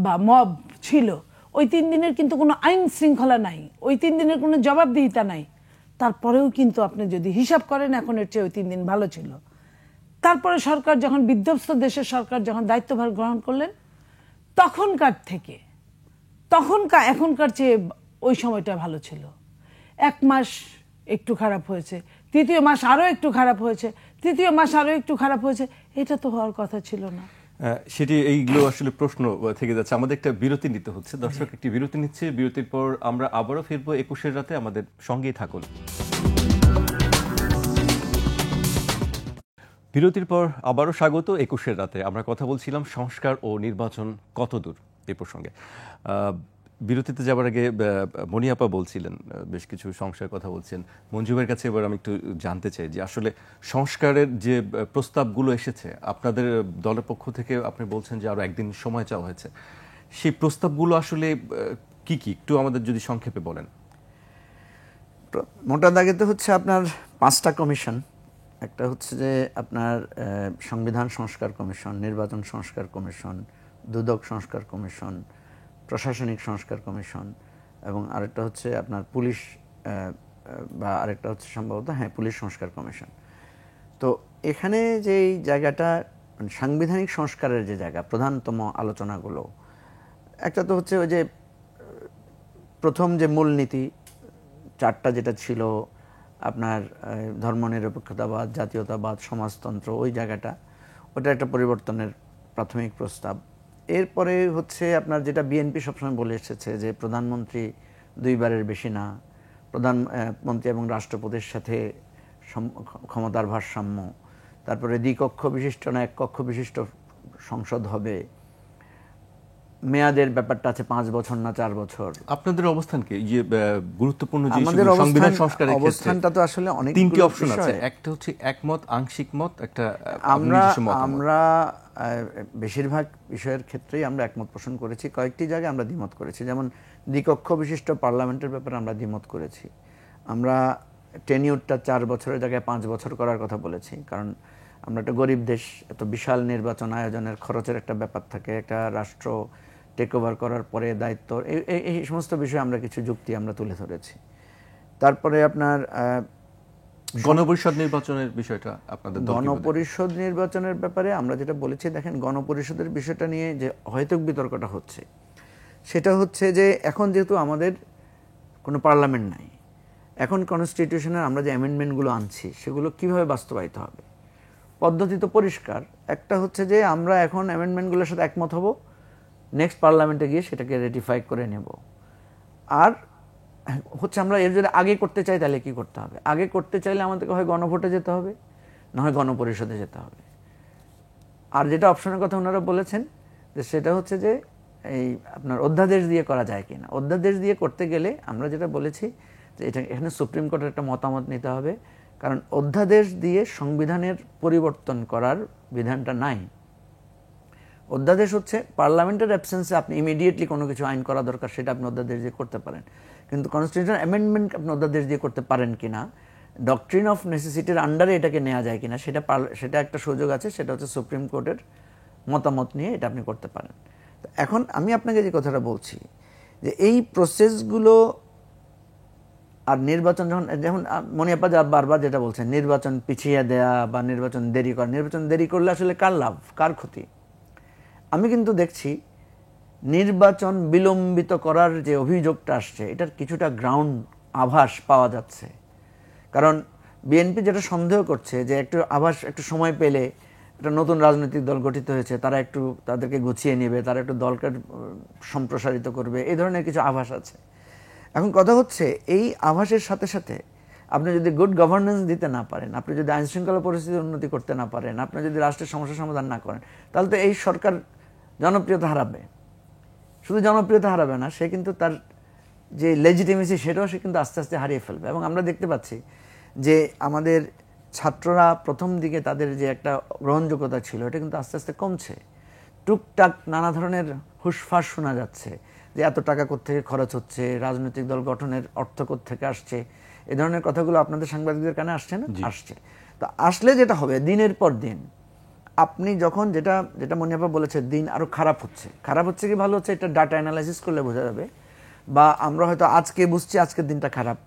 বা মব ছিল। ওই 3 দিনের কিন্তু কোনো আইন শৃঙ্খলা নাই, ওই 3 দিনের কোনো জবাবদিহিতা নাই। তারপরেও কিন্তু আপনি যদি হিসাব করেন, এখন এর চেয়ে ওই 3 দিন ভালো ছিল। তারপরে সরকার যখন বিধ্বস্ত দেশের সরকার যখন দায়িত্বভার গ্রহণ করলেন, এখনকার চেয়ে ওই সময়টা ভালো ছিল। 1 মাস একটু খারাপ হয়েছে, 3য় মাস আরো একটু খারাপ হয়েছে, 3য় মাস আরো একটু খারাপ হয়েছে, এটা তো হওয়ার কথা ছিল না। সেটি এইগুলো আসলে প্রশ্ন থেকে যাচ্ছে। আমাদের একটা বিরতি নিতে হচ্ছে, দর্শক একটি বিরতি নিচ্ছে। বিরতির পর আমরা আবারও ফিরবো 21-এর রাতে, আমাদের সঙ্গেই থাকুন। বিরতির পর আবারও স্বাগত 21-এর রাতে। আমরা কথা বলছিলাম সংস্কার ও নির্বাচন কতদূর এই প্রসঙ্গে। বিরতিতে যাবার আগে মনিয়াপা বলছিলেন বেশ কিছু সংস্কারের কথা বলছেন। মঞ্জুবের কাছে এবার আমি একটু জানতে চাই যে আসলে সংস্কারের যে প্রস্তাবগুলো এসেছে আপনাদের দলের পক্ষ থেকে, আপনি বলছেন যে আরো 1 দিন সময় চাওয়া হয়েছে, সেই প্রস্তাবগুলো আসলে কি কি একটু আমাদের যদি সংক্ষেপে বলেন। মোটা দাগেতে হচ্ছে আপনার 5টা কমিশন। একটা হচ্ছে যে আপনার সংবিধান সংস্কার কমিশন, নির্বাচন সংস্কার কমিশন, দুদক সংস্কার কমিশন, প্রশাসনিক সংস্কার কমিশন, এবং আরেকটা হচ্ছে আপনার পুলিশ, বা আরেকটা হচ্ছে সম্ভবত পুলিশ সংস্কার কমিশন। তো এখানে যে জায়গাটা সাংবিধানিক সংস্কারের যে জায়গা, প্রধানতম আলোচনাগুলো, একটা তো হচ্ছে ওই যে প্রথম যে মূলনীতি 4টা যেটা ছিল আপনার ধর্মনিরপেক্ষতাবাদ, জাতীয়তাবাদ, সমাজতন্ত্র, ওই জায়গাটা, ওটা একটা পরিবর্তনের প্রাথমিক প্রস্তাব। এরপরে হচ্ছে আপনার যেটা বিএনপি সবসময় বলে এসেছে যে প্রধানমন্ত্রী 2বারের বেশি না, প্রধানমন্ত্রী এবং রাষ্ট্রপতির সাথে ক্ষমতার ভারসাম্য, তারপরে দ্বিকক্ষ বিশিষ্ট না এক কক্ষ বিশিষ্ট সংসদ হবে, মেয়াদের ব্যাপারটা আছে 5 বছর না 4 বছর। আপনাদের অবস্থান কি যে গুরুত্বপূর্ণ যে আমাদের সংবিধান সংস্কারের ক্ষেত্রে অবস্থানটা তো আসলে অনেক 3টি অপশন আছে, একটা হচ্ছে একমত, আংশিক মত, একটা আমরা বেশিরভাগ বিষয়ের ক্ষেত্রেই আমরা একমত পোষণ করেছি, কয়েকটি জায়গায় আমরা দ্বিমত করেছি। যেমন দ্বিকক্ষ বিশিষ্ট পার্লামেন্টের ব্যাপারে আমরা দ্বিমত করেছি। আমরা টেনিউরটা 4 বছরের জায়গায় 5 বছর করার কথা বলেছি, কারণ আমরা একটা গরিব দেশ, এত বিশাল নির্বাচন আয়োজনের খরচের একটা ব্যাপার থাকে, একটা রাষ্ট্র টেক ওভার করার পরে দায়িত্ব, এই সমস্ত বিষয়ে আমরা কিছু যুক্তি আমরা তুলে ধরেছি। তারপরে আপনার গণপরিষদ নির্বাচনের বিষয়টা আপনাদের গণপরিষদ নির্বাচনের ব্যাপারে আমরা যেটা বলেছি, দেখেন গণপরিষদের বিষয়টা নিয়ে যে হয়তো বিতর্কটা হচ্ছে, সেটা হচ্ছে যে এখন যেহেতু আমাদের কোনো পার্লামেন্ট নাই, এখন কনস্টিটিউশনের আমরা যে অ্যামেন্ডমেন্টগুলো আনছি সেগুলো কিভাবে বাস্তবায়িত হবে, পদ্ধতি তো পরিষ্কার। একটা হচ্ছে যে আমরা এখন অ্যামেন্ডমেন্টগুলোর সাথে একমত হব, নেক্সট পার্লামেন্টে গিয়ে সেটাকে রেটিফাই করে নেব। আর হচ্ছে আমরা এর যদি আগে করতে চাই তাহলে কি করতে হবে, আগে করতে চাইলে আমাদেরকে হয় গণভোটে যেতে হবে, না হয় গণপরিষদে যেতে হবে। আর যেটা অপশনের কথা ওনারা বলেছেন যে সেটা হচ্ছে যে এই আপনার অধ্যাদেশ দিয়ে করা যায় কিনা। অধ্যাদেশ দিয়ে করতে গেলে আমরা যেটা বলেছি যে এটা এখানে সুপ্রিম কোর্টের একটা মতামত নিতে হবে, কারণ অধ্যাদেশ দিয়ে সংবিধানের পরিবর্তন করার বিধানটা নাই। অধ্যাদেশ হচ্ছে পার্লামেন্টের অ্যাবসেন্সে আপনি ইমিডিয়েটলি কোনো কিছু আইন করা দরকার, সেটা আপনি অধ্যাদেশ দিয়ে করতে পারেন, কিন্তু কনস্টিটিউশন অ্যামেন্ডমেন্ট আপনি অধ্যাদেশ দিয়ে করতে পারেন কিনা, ডক্ট্রিন অফ নেসেসিটির আন্ডারে এটাকে নেওয়া যায় কিনা, সেটা একটা সুযোগ আছে, সেটা হচ্ছে সুপ্রিম কোর্টের মতামত নিয়ে এটা আপনি করতে পারেন। এখন আমি আপনাকে যে কথাটা বলছি যে এই প্রসেসগুলো আর নির্বাচন যেমন মনিয়াপ্পা বারবার যেটা বলছেন নির্বাচন পিছিয়ে দেয়া বা নির্বাচন দেরি করা, নির্বাচন দেরি করলে আসলে কার লাভ কার ক্ষতি? আমি কিন্তু দেখছি নির্বাচন বিলম্বিত করার যে অভিযোগটা আসছে এটার কিছুটা গ্রাউন্ড আভাস পাওয়া যাচ্ছে। কারণ বিএনপি যেটা সন্দেহ করছে যে একটু আভাস, একটু সময় পেলে একটা নতুন রাজনৈতিক দল গঠিত হয়েছে, তারা একটু তাদেরকে গুছিয়ে নেবে, তারা একটু দলকে সম্প্রসারিত করবে, এই ধরনের কিছু আভাস আছে। এখন কথা হচ্ছে এই আভাসের সাথে সাথে আপনি যদি গুড গভর্নেন্স দিতে না পারেন, আপনি যদি আইন শৃঙ্খলা পরিস্থিতির উন্নতি করতে না পারেন, আপনি যদি রাষ্ট্রের সমস্যার সমাধান না করেন, তাহলে তো এই সরকার জনপ্রিয়তা হারাবে। শুধু জনপ্রিয়তা হারাবে না, সে কিন্তু তার যে লেজিটিমেসি সেটাও সে কিন্তু আস্তে আস্তে হারিয়ে ফেলবে। এবং আমরা দেখতে পাচ্ছি যে আমাদের ছাত্ররা প্রথম দিকে তাদের যে একটা গ্রহণযোগ্যতা ছিল এটা কিন্তু আস্তে আস্তে কমছে। টুকটাক নানা ধরনের হুঁশফাঁস শোনা যাচ্ছে যে এত টাকা কোত্থেকে খরচ হচ্ছে, রাজনৈতিক দল গঠনের অর্থ কোত্থেকে আসছে, এই ধরনের কথাগুলো আপনাদের সাংবাদিকদের কানে আসছে না? আসছে। তো আসলে যেটা হবে দিনের পর দিন আপনি যখন যেটা মনিয়াপ্পা বলেছে দিন আরো খারাপ হচ্ছে কি ভালো হচ্ছে, এটা ডাটা অ্যানালাইসিস করলে বোঝা যাবে। বা আমরা হয়তো আজকে বুঝছি আজকের দিনটা খারাপ,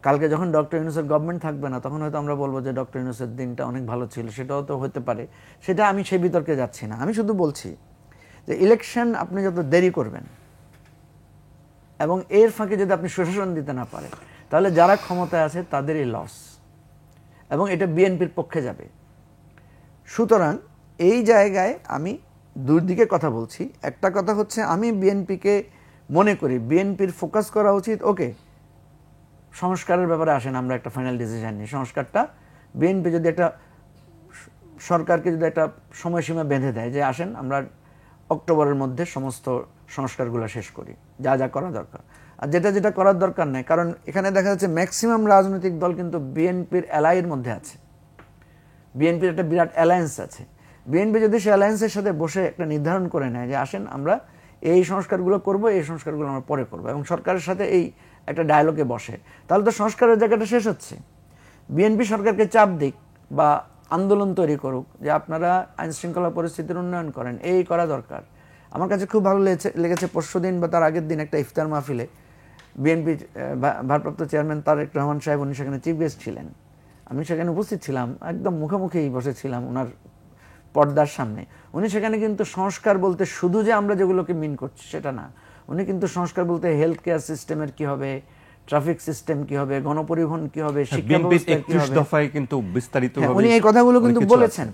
কালকে যখন ডক্টর ইউনূসের গভর্নমেন্ট থাকবে না তখন হয়তো আমরা বলবো যে ডক্টর ইউনূসের দিনটা অনেক ভালো ছিল, সেটাও তো হতে পারে। সেটা আমি সেই বিতর্কে যাচ্ছি না, আমি শুধু বলছি যে ইলেকশন আপনি যত দেরি করবেন এবং এর ফাঁকে যদি আপনি সুশাসন দিতে না পারেন তাহলে যারা ক্ষমতায় আছে তাদেরই লস, এবং এটা বিএনপির পক্ষে যাবে। সুতরাং এই জায়গায় আমি দুদিকে কথা বলছি। একটা কথা হচ্ছে আমি বিএনপিকে মনে করি বিএনপির ফোকাস করা উচিত, ওকে সংস্কারের ব্যাপারে আসেন আমরা একটা ফাইনাল ডিসিশন নিই। সংস্কারটা বিএনপি যদি একটা সরকারকে যদি একটা সময়সীমা বেঁধে দেয় যে আসেন আমরা অক্টোবরের মধ্যে সমস্ত সংস্কারগুলো শেষ করি, যা যা করা দরকার। আর যেটা করার দরকার নেই, কারণ এখানে দেখা যাচ্ছে ম্যাক্সিমাম রাজনৈতিক দল কিন্তু বিএনপির অ্যালাইয়ের মধ্যে আছে, বিএনপির একটা বিরাট অ্যালায়েন্স আছে। বিএনপি যদি সে অ্যালায়েন্সের সাথে বসে একটা নির্ধারণ করে নেয় যে আসেন আমরা এই সংস্কারগুলো করব, এই সংস্কারগুলো আমরা পরে করব, এবং সরকারের সাথে এই একটা ডায়ালগে বসে, তাহলে তো সংস্কারের জায়গাটা শেষ হচ্ছে। বিএনপি সরকারকে চাপ দিক বা আন্দোলন তৈরি করুক যে আপনারা আইন শৃঙ্খলা পরিস্থিতির উন্নয়ন করেন, এই করা দরকার। আমার কাছে খুব ভালো লেগেছে পরশুদিন বা তার আগের দিন একটা ইফতার মাহফিলে বিএনপি ভারপ্রাপ্ত চেয়ারম্যান তারেক রহমান সাহেব, উনি সেখানে চিফ গেস্ট ছিলেন, আমি সেখানে উপস্থিত ছিলাম, একদম মুখোমুখি বসেছিলাম ওনার পর্দার সামনে। উনি সেখানে কিন্তু সংস্কার বলতে শুধু যে আমরা যেগুলোকে মিন করছি সেটা না, উনি কিন্তু সংস্কার বলতে হেলথ কেয়ার সিস্টেমের কি হবে, ট্রাফিক সিস্টেম কি হবে, গণপরিবহন কি হবে, শিক্ষা ব্যবস্থা কি হবে, দফায় কিন্তু বিস্তারিতভাবে উনি এই কথাগুলো কিন্তু বলেছেন।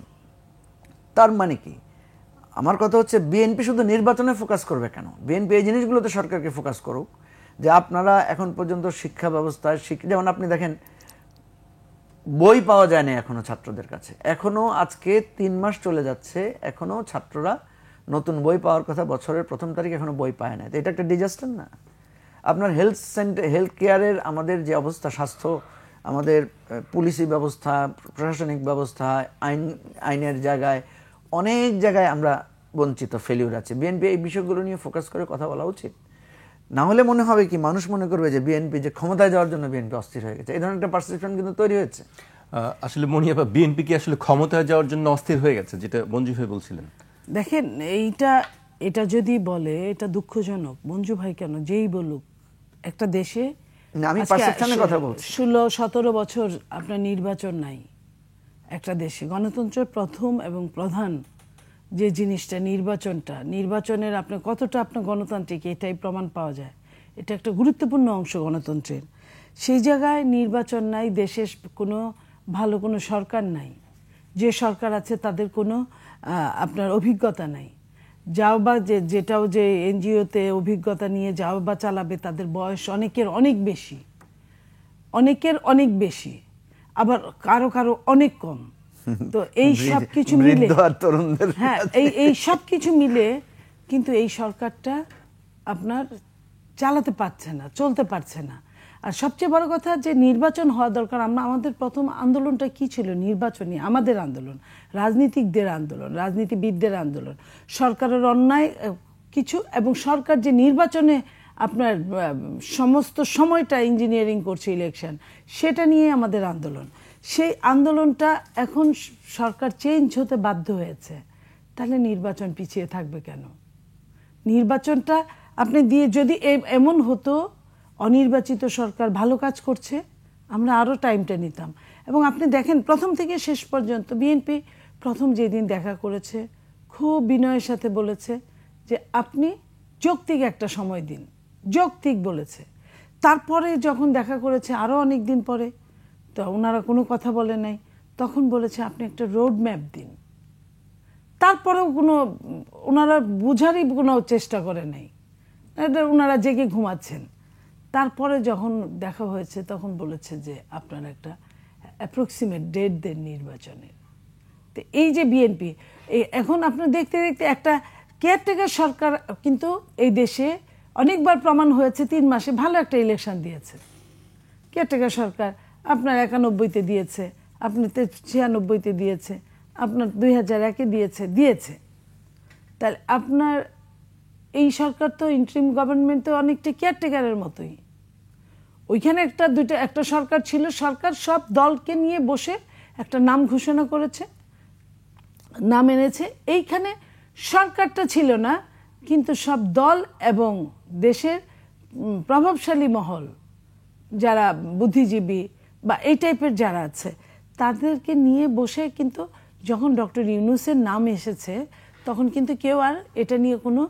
তার মানে কি, আমার কথা হচ্ছে বিএনপি শুধু নির্বাচনে ফোকাস করবে কেন? বিএনপি এই জিনিসগুলোতে সরকারকে ফোকাস করুক যে আপনারা এখন পর্যন্ত শিক্ষা ব্যবস্থায় যেমন আপনি দেখেন বই পাওয়া যায় না এখনো ছাত্রদের কাছে, এখনো আজকে 3 মাস চলে যাচ্ছে, এখনো ছাত্ররা নতুন বই পাওয়ার কথা, বছরের প্রথম তারিখ এখনো বই পায় না। তো এটা একটা ডিজাস্টার না? আপনার হেলথ কেয়ারের আমাদের যে অবস্থা, স্বাস্থ্য, আমাদের পুলিশি ব্যবস্থা, প্রশাসনিক ব্যবস্থা, আইনের জায়গায় অনেক জায়গায় আমরা বঞ্চিত, ফেলিউর আছে। বিএনপি এই বিষয়গুলো নিয়ে ফোকাস করে কথা বলা উচিত। না হলে মনে হবে কি, মানুষ মনে করবে যে বিএনপি যে ক্ষমতায় যাওয়ার জন্য বিএনপি অস্থির হয়ে গেছে, এই ধরনের একটা পারসেপশন কিন্তু তৈরি হয়েছে। আসলে মনিয়াপা, বিএনপি কি আসলে ক্ষমতায় যাওয়ার জন্য অস্থির হয়ে গেছে, যেটা মঞ্জু ভাই বলছিলেন? দেখেন, এটা যদি বলে এটা দুঃখজনক। মঞ্জু ভাই কেন, যেই বলুক, একটা দেশে আমি পারসেপশনের কথা বলছি। 16-17 বছর আপনার নির্বাচন নাই একটা দেশে। গণতন্ত্রের প্রথম এবং প্রধান যে জিনিসটা নির্বাচনের আপনার কতটা আপনার গণতান্ত্রিক, এটাই প্রমাণ পাওয়া যায়। এটা একটা গুরুত্বপূর্ণ অংশ গণতন্ত্রের। সেই জায়গায় নির্বাচন নাই, দেশের কোনো ভালো কোনো সরকার নাই, যে সরকার আছে তাদের কোনো আপনার অভিজ্ঞতা নাই। যাও বা যেটাও যে এনজিওতে অভিজ্ঞতা নিয়ে যাও বা চালাবে, তাদের বয়স অনেকের অনেক বেশি, আবার কারো অনেক কম। তো এই সব কিছু মিলে, হ্যাঁ, এই সব কিছু মিলে কিন্তু এই সরকারটা আপনার চালাতে পারছে না, চলতে পারছে না। আর সবচেয়ে বড় কথা যে নির্বাচন হওয়া দরকার। আমাদের প্রথম আন্দোলনটা কি ছিল? নির্বাচনী আমাদের আন্দোলন, রাজনীতিকদের আন্দোলন, রাজনীতিবিদদের আন্দোলন, সরকারের অন্যায় কিছু, এবং সরকার যে নির্বাচনে আপনার সমস্ত সময়টা ইঞ্জিনিয়ারিং করছে, ইলেকশন, সেটা নিয়ে আমাদের আন্দোলন। সেই আন্দোলনটা এখন সরকার চেঞ্জ হতে বাধ্য হয়েছে, তাহলে নির্বাচন পিছিয়ে থাকবে কেন? নির্বাচনটা আপনি দিয়ে যদি এমন হতো অনির্বাচিত সরকার ভালো কাজ করছে, আমরা আরও টাইমটা নিতাম। এবং আপনি দেখেন প্রথম থেকে শেষ পর্যন্ত বিএনপি প্রথম যেদিন দেখা করেছে খুব বিনয়ের সাথে বলেছে যে আপনি যৌক্তিক একটা সময় দিন, যৌক্তিক বলেছে। তারপরে যখন দেখা করেছে আরও অনেক দিন পরে, তো ওনারা কোনো কথা বলে নাই, তখন বলেছে আপনি একটা রোড ম্যাপ দিন। তারপরেও ওনারা বোঝারই কোনো চেষ্টা করে নাই, ওনারা জেগে ঘুমাচ্ছেন। তারপরে যখন দেখা হয়েছে তখন বলেছে যে আপনারা একটা অ্যাপ্রক্সিমেট ডেট দেন নির্বাচনের। তো এই যে বিএনপি এখন আপনার দেখতে দেখতে একটা কেয়ারটেকার সরকার, কিন্তু এই দেশে অনেকবার প্রমাণ হয়েছে 3 মাসে ভালো একটা ইলেকশন দিয়েছে কেয়ারটেকার সরকার। আপনার 91-তে দিয়েছে, আপনার 96-তে দিয়েছে, আপনার 2001-এ দিয়েছে। তাহলে আপনার এই সরকার তো ইন্টারিম গভর্নমেন্ট তো অনেকটা কেয়ারটেকারের মতোই। ওইখানে একটা সরকার ছিল, সরকার সব দলকে নিয়ে বসে একটা নাম ঘোষণা করেছে, নাম এনেছে। এইখানে সরকারটা ছিল না, কিন্তু সব দল এবং দেশের প্রভাবশালী মহল, যারা বুদ্ধিজীবী বা এই টাইপের যারা আছে, তাদেরকে নিয়ে বসে, কিন্তু যখন ডক্টর ইউনূসের নাম এসেছে তখন কিন্তু কেউ আর এটা নিয়ে কোনো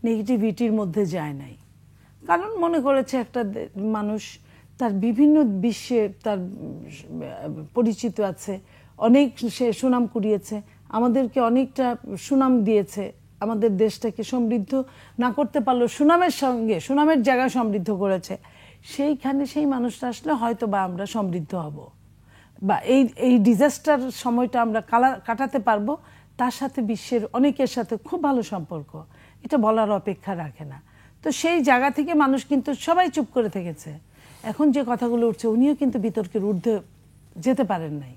নেগেটিভিটির মধ্যে যায় নাই। কারণ মনে করেছে একটা মানুষ তার বিভিন্ন বিশ্বে তার পরিচিত আছে, অনেক সে সুনাম কুড়িয়েছে, আমাদেরকে অনেকটা সুনাম দিয়েছে, আমাদের দেশটাকে সমৃদ্ধ না করতে পারলেও সুনামের জায়গা সমৃদ্ধ করেছে। সেইখানে সেই মানুষটা আসলে হয়তো বা আমরা সমৃদ্ধ হব, বা এই ডিজাস্টার সময়টা আমরা কাটাতে পারবো। তার সাথে বিশ্বের অনেকের সাথে খুব ভালো সম্পর্ক, এটা বলার অপেক্ষা রাখে না। তো সেই জায়গা থেকে মানুষ কিন্তু সবাই চুপ করে থেকেছে। এখন যে কথাগুলো উঠছে, উনিও কিন্তু বিতর্কের ঊর্ধ্বে যেতে পারেন নাই।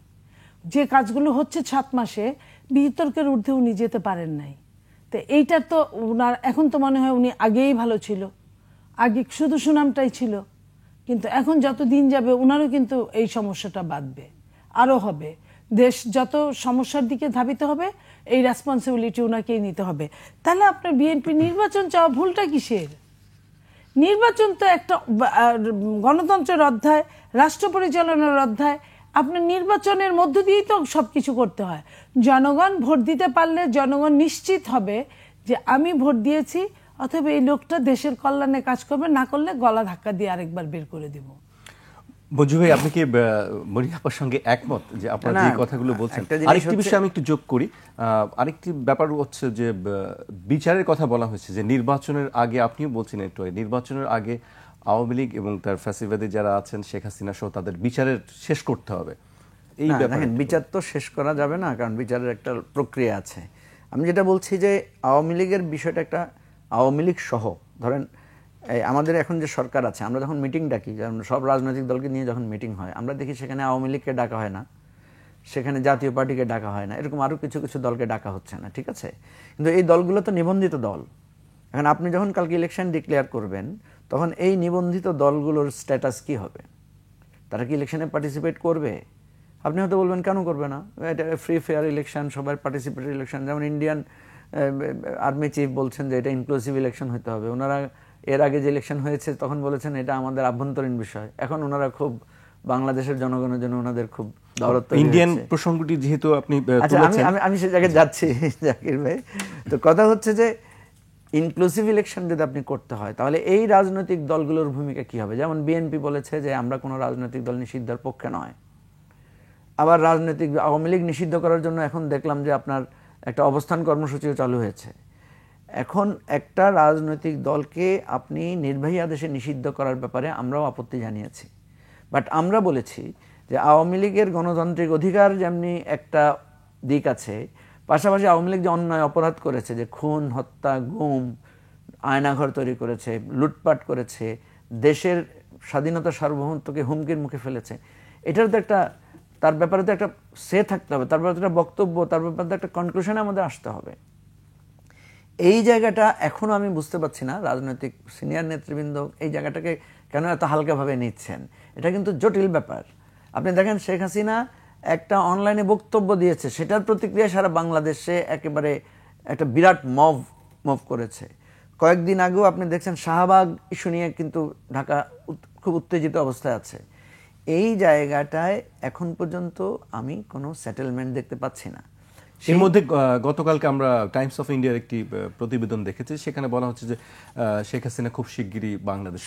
যে কাজগুলো হচ্ছে 7 মাসে, বিতর্কের ঊর্ধ্বে উনি যেতে পারেন নাই। তো এইটার তো উনার এখন তো মনে হয় উনি আগেই ভালো ছিল, আগে শুধু সুনামটাই ছিল। কিন্তু এখন যত দিন যাবে উনারও কিন্তু এই সমস্যাটা বাড়বে, আরও হবে। দেশ যত সমস্যার দিকে ধাবিত হবে, এই রেসপন্সিবিলিটি ওনাকেই নিতে হবে। তাহলে আপনার বিএনপি নির্বাচন চাওয়া ভুলটা কিসের? নির্বাচন তো একটা গণতন্ত্রের অধ্যায়, রাষ্ট্র পরিচালনার অধ্যায়। আপনার নির্বাচনের মধ্য দিয়েই তো সবকিছু করতে হয়। জনগণ ভোট দিতে পারলে জনগণ নিশ্চিত হবে যে আমি ভোট দিয়েছি, অথবা এই লোকটা দেশের কল্যাণে কাজ করবে, না করলে গলা ধাক্কা দিয়ে আরেকবার বের করে দিব। মঞ্জু ভাই, আপনি কি মনিয়াপার সঙ্গে একমত যে আপনারা যে কথাগুলো বলছেন? আরেকটি বিষয় আমি একটু যোগ করি। আরেকটি ব্যাপার হচ্ছে যে বিচারের কথা বলা হয়েছে যে নির্বাচনের আগে, আপনিও বলছেন একটু, নির্বাচনের আগে আওয়ামী লীগ এবং তার ফ্যাসিবাদী যারা আছেন শেখ হাসিনা সহ তাদের বিচারের শেষ করতে হবে, এই না, ব্যাপারে দেখেন, বিচার তো শেষ করা যাবে না, কারণ বিচারের একটা প্রক্রিয়া আছে। আমি যেটা বলছি যে আওয়ামী লীগের বিষয়টা একটা, আওয়ামী লীগ সহ ধরেন আমাদের এখন যে সরকার আছে, আমরা যখন মিটিং ডাকি, যেমন সব রাজনৈতিক দলকে নিয়ে যখন মিটিং হয়, আমরা দেখি সেখানে আওয়ামী লীগকে ডাকা হয় না, সেখানে জাতীয় পার্টিকে ডাকা হয় না, এরকম আরও কিছু কিছু দলকে ডাকা হচ্ছে না, ঠিক আছে? কিন্তু এই দলগুলো তো নিবন্ধিত দল। এখন আপনি যখন কালকে ইলেকশন ডিক্লেয়ার করবেন, তখন এই নিবন্ধিত দলগুলোর স্ট্যাটাস কি হবে? তারা কি ইলেকশনে পার্টিসিপেট করবে? আপনি হয়তো বলবেন কেন করবে না, এটা ফ্রি ফেয়ার ইলেকশন, সবার পার্টিসিপেটরি ইলেকশন। যেমন ইন্ডিয়ান আর্মি চিফ বলছেন যে এটা ইনক্লুসিভ ইলেকশন হতে হবে। ওনারা এর আগে যে ইলেকশন হয়েছে তখন বলেছেন এটা আমাদের আভ্যন্তরীণ বিষয়। এখন ওনারা খুব বাংলাদেশের জনগণের জন্য ওনাদের খুব দরদ তৈরি ইন্ডিয়ান হয়েছে। প্রসঙ্গটি যেহেতু আপনি আচ্ছা, তুলেছেন, আমি সে জায়গায় যাচ্ছি জাকির ভাই। তো কথা হচ্ছে যে ইনক্লুসিভ ইলেকশন যদি আপনি করতে হয়, তাহলে এই রাজনৈতিক দলগুলোর ভূমিকা কি হবে? যেমন বিএনপি বলেছে যে আমরা কোনো রাজনৈতিক দল নিষিদ্ধের পক্ষে নয়। আবার রাজনৈতিক আওয়ামী লীগ নিষিদ্ধ করার জন্য এখন দেখলাম যে আপনার একটা অবস্থান কর্মসূচিও চালু হয়েছে। এখন একটা রাজনৈতিক দলকে আপনি নির্বাহী আদেশে নিষিদ্ধ করার ব্যাপারে আমরাও আপত্তি জানিয়েছি। বাট আমরা বলেছি যে আওয়ামী লীগের গণতান্ত্রিক অধিকার যেমনি একটা দিক আছে, পাশাপাশি আওয়ামী লীগ যে অন্যায় অপরাধ করেছে, যে খুন, হত্যা, গুম, আয়নাঘর তৈরি করেছে, লুটপাট করেছে, দেশের স্বাধীনতা সার্বভৌমত্বকে হুমকির মুখে ফেলেছে, এটার তো একটা, তার ব্যাপারে তো একটা সে থাকতে হবে, তার ব্যাপারে একটা বক্তব্য, তার ব্যাপারে তো একটা কনক্লুশনে আমাদের আসতে হবে। এই জায়গাটা এখনো আমি বুঝতে পারছি না রাজনৈতিক সিনিয়র নেতৃবৃন্দ এই জায়গাটাকে কেন এত হালকাভাবে নিচ্ছেন। এটা কিন্তু জটিল ব্যাপার। আপনি দেখেন শেখ হাসিনা একটা অনলাইনে বক্তব্য দিয়েছে, সেটার প্রতিক্রিয়া সারা বাংলাদেশে একেবারে একটা বিরাট মভ করেছে। কয়েকদিন আগেও আপনি দেখছেন শাহবাগ ইস্যু নিয়ে কিন্তু ঢাকা খুব উত্তেজিত অবস্থায় আছে। এই জায়গাটায় এখন পর্যন্ত আমি কোনো সেটেলমেন্ট দেখতে পাচ্ছি না। এর মধ্যে গতকালকে আমরা টাইমস অফ ইন্ডিয়ার একটি প্রতিবেদন দেখেছি, সেখানে বলা হচ্ছে যে শেখ হাসিনা খুব শিগগিরই বাংলাদেশ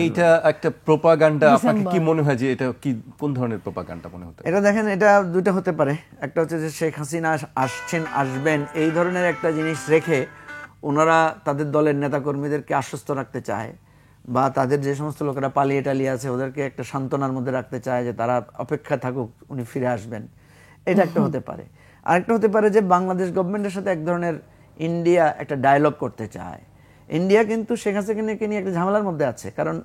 এইটা একটা প্রোপাগান্ডা। আপনাকে কি মনে হয় যে এটা কি, কোন ধরনের প্রোপাগান্ডা মনে হতে? এটা দেখেন, এটা দুটো হতে পারে। একটা হচ্ছে যে শেখ হাসিনা আসবেন এই ধরনের একটা জিনিস রেখে ওনারা তাদের দলের নেতাকর্মীদেরকে আশ্বস্ত রাখতে চায়, বা তাদের যে সমস্ত লোকেরা পালিয়ে টালিয়ে আছে ওদেরকে একটা সান্ত্বনার মধ্যে রাখতে চায় যে তারা অপেক্ষা থাকুক, উনি ফিরে আসবেন। এটা একটা হতে পারে। আরেকটা হতে পারে যে বাংলাদেশ গভর্নমেন্টের সাথে এক ধরনের ইন্ডিয়া একটা ডায়ালগ করতে চায়। ইন্ডিয়া কিন্তু শেখ হাসিনাকে নিয়ে একটা ঝামেলার মধ্যে আছে, কারণ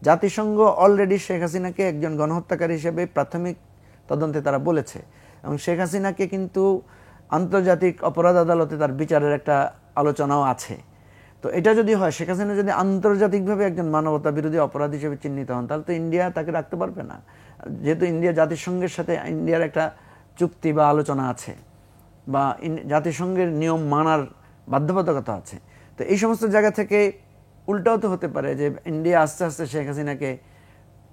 জাতিসংঘ অলরেডি শেখ হাসিনাকে একজন গণহত্যাকারী হিসেবে প্রাথমিক তদন্তে তারা বলেছে, এবং শেখ হাসিনাকে কিন্তু আন্তর্জাতিক অপরাধ আদালতে তার বিচারের একটা আলোচনাও আছে। তো এটা যদি হয়, শেখ হাসিনা যদি আন্তর্জাতিকভাবে একজন মানবতা বিরোধী অপরাধ হিসেবে চিহ্নিত হন, তাহলে তো ইন্ডিয়া তাকে রাখতে পারবে না। যেহেতু ইন্ডিয়া জাতিসংঘের সাথে ইন্ডিয়ার একটা চুক্তি বা আলোচনা আছে, বা জাতিসংঘের নিয়ম মানার বাধ্যবাধকতা আছে। তো এই সমস্ত জায়গা থেকে উল্টাও তো হতে পারে যে ইন্ডিয়া আস্তে আস্তে শেখ হাসিনাকে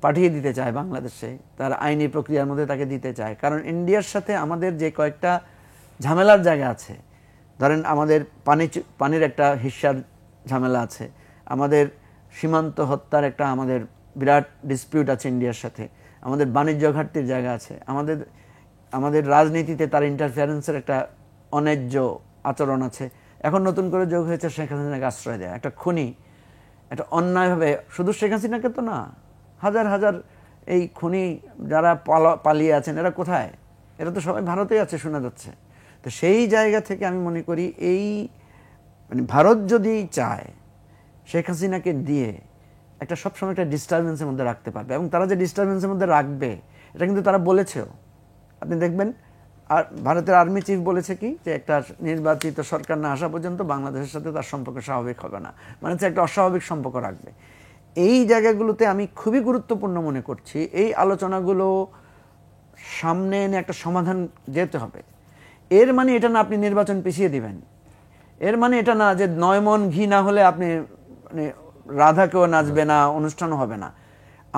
পাঠিয়ে দিতে চায় বাংলাদেশে, তার আইনি প্রক্রিয়ার মধ্যে তাকে দিতে চায়। কারণ ইন্ডিয়ার সাথে আমাদের যে কয়েকটা ঝামেলার জায়গা আছে, ধরেন আমাদের পানির একটা হিস্যার ঝামেলা আছে, আমাদের সীমান্ত হত্যার একটা আমাদের বিরাট ডিসপিউট আছে ইন্ডিয়ার সাথে, আমাদের বাণিজ্য ঘাটতির জায়গা আছে, আমাদের রাজনীতিতে তার ইন্টারফিয়ারেন্সের একটা অন্যায্য আচরণ আছে। এখন নতুন করে যোগ হয়েছে শেখ হাসিনাকে আশ্রয় দেয়, একটা খুনি, একটা অন্যায়ভাবে, শুধু শেখ হাসিনাকে তো না, হাজার হাজার এই খুনি যারা পালিয়ে আছেন, এরা কোথায়? এরা তো সবাই ভারতেই আছে শোনা যাচ্ছে। তো সেই জায়গা থেকে আমি মনে করি এই মানে ভারত যদি চায় শেখ হাসিনাকে দিয়ে একটা সবসময় একটা ডিস্টারবেন্সের মধ্যে রাখতে পারবে, এবং তারা যে ডিস্টারবেন্সের মধ্যে রাখবে এটা কিন্তু তারা বলেছেও। আপনি দেখবেন আর ভারতের আর্মি চিফ বলেছে কি, যে একটা নির্বাচিত সরকার না আসা পর্যন্ত বাংলাদেশের সাথে তার সম্পর্ক স্বাভাবিক হবে না, মানে হচ্ছে একটা অস্বাভাবিক সম্পর্ক রাখবে। এই জায়গাগুলোতে আমি খুবই গুরুত্বপূর্ণ মনে করছি এই আলোচনাগুলো সামনে এনে একটা সমাধান যেতে হবে। এর মানে এটা না আপনি নির্বাচন পিছিয়ে দিবেন, এর মানে এটা না যে 9 মণ ঘি না হলে আপনি মানে রাধাকেও নাচবে না, অনুষ্ঠানও হবে না।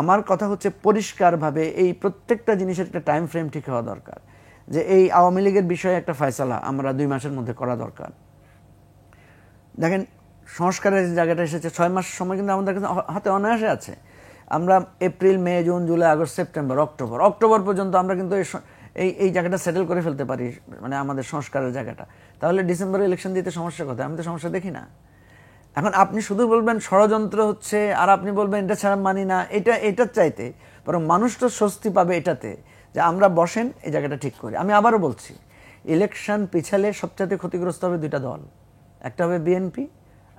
আমার কথা হচ্ছে পরিষ্কারভাবে এই প্রত্যেকটা জিনিসের একটা টাইম ফ্রেম ঠিক হওয়া দরকার, যে এই আওয়ামী লীগের বিষয়ে একটা ফয়সালা আমরা 2 মাসের মধ্যে করা দরকার। দেখেন সংস্কারের জায়গাটা এসেছে 6 মাস সময়, কিন্তু আমাদের কাছে হাতে অনায়াসে আছে। আমরা April, May, June, July, August, September, October পর্যন্ত আমরা কিন্তু এই জায়গাটা সেটেল করে ফেলতে পারি, মানে আমাদের সংস্কারের জায়গাটা। তাহলে ডিসেম্বরে ইলেকশন দিতে সমস্যা কোথায়? আমি তো সমস্যা দেখি না। এখন আপনি শুধু বলবেন ষড়যন্ত্র হচ্ছে, আর আপনি বলবেন এটা ছাড়া মানি না, এটার চাইতে বরং মানুষ তো স্বস্তি পাবে এটাতে যে আমরা বসেন এই জায়গাটা ঠিক করি। আমি আবারও বলছি, ইলেকশন পিছালে সবচেয়ে ক্ষতিগ্রস্ত হবে দুইটা দল, একটা হবে বিএনপি,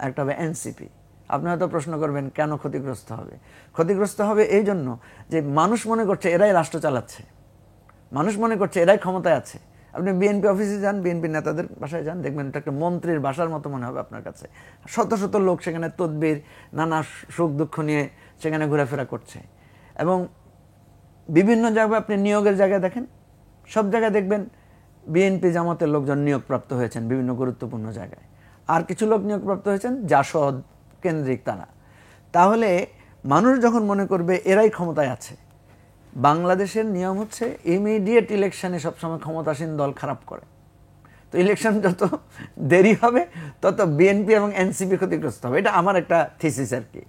একটা হবে এনসিপি। আপনি হয়তো প্রশ্ন করবেন কেন ক্ষতিগ্রস্ত হবে? ক্ষতিগ্রস্ত হবে এই জন্য যে মানুষ মনে করছে এরাই রাষ্ট্র চালাচ্ছে, মানুষ মনে করছে এরাই ক্ষমতায় আছে। আপনি বিএনপি অফিসে যান, বিএনপি নেতাদের বাসায় যান, দেখবেন এটা একটা মন্ত্রীর বাসার মতো মনে হবে আপনার কাছে। শত শত লোক সেখানে তদবির, নানা সুখ দুঃখ নিয়ে সেখানে ঘোরাফেরা করছে। এবং বিভিন্ন জায়গায় আপনি নিয়োগের জায়গায় দেখেন, সব জায়গায় দেখবেন বিএনপি জামাতের লোকজন নিয়োগপ্রাপ্ত হয়েছেন বিভিন্ন গুরুত্বপূর্ণ জায়গায়, আর কিছু লোক নিয়োগপ্রাপ্ত হয়েছেন জাসদ কেন্দ্রিক তারা। তাহলে মানুষ যখন মনে করবে এরাই ক্ষমতায় আছে, বাংলাদেশের নিয়ম হচ্ছে ইমিডিয়েট ইলেকশনে সবসময় ক্ষমতাসীন দল খারাপ করে। তো ইলেকশন যত দেরি হবে তত বিএনপি এবং এনসিপি ক্ষতিগ্রস্ত হবে, এটা আমার একটা থিসিস আর কি।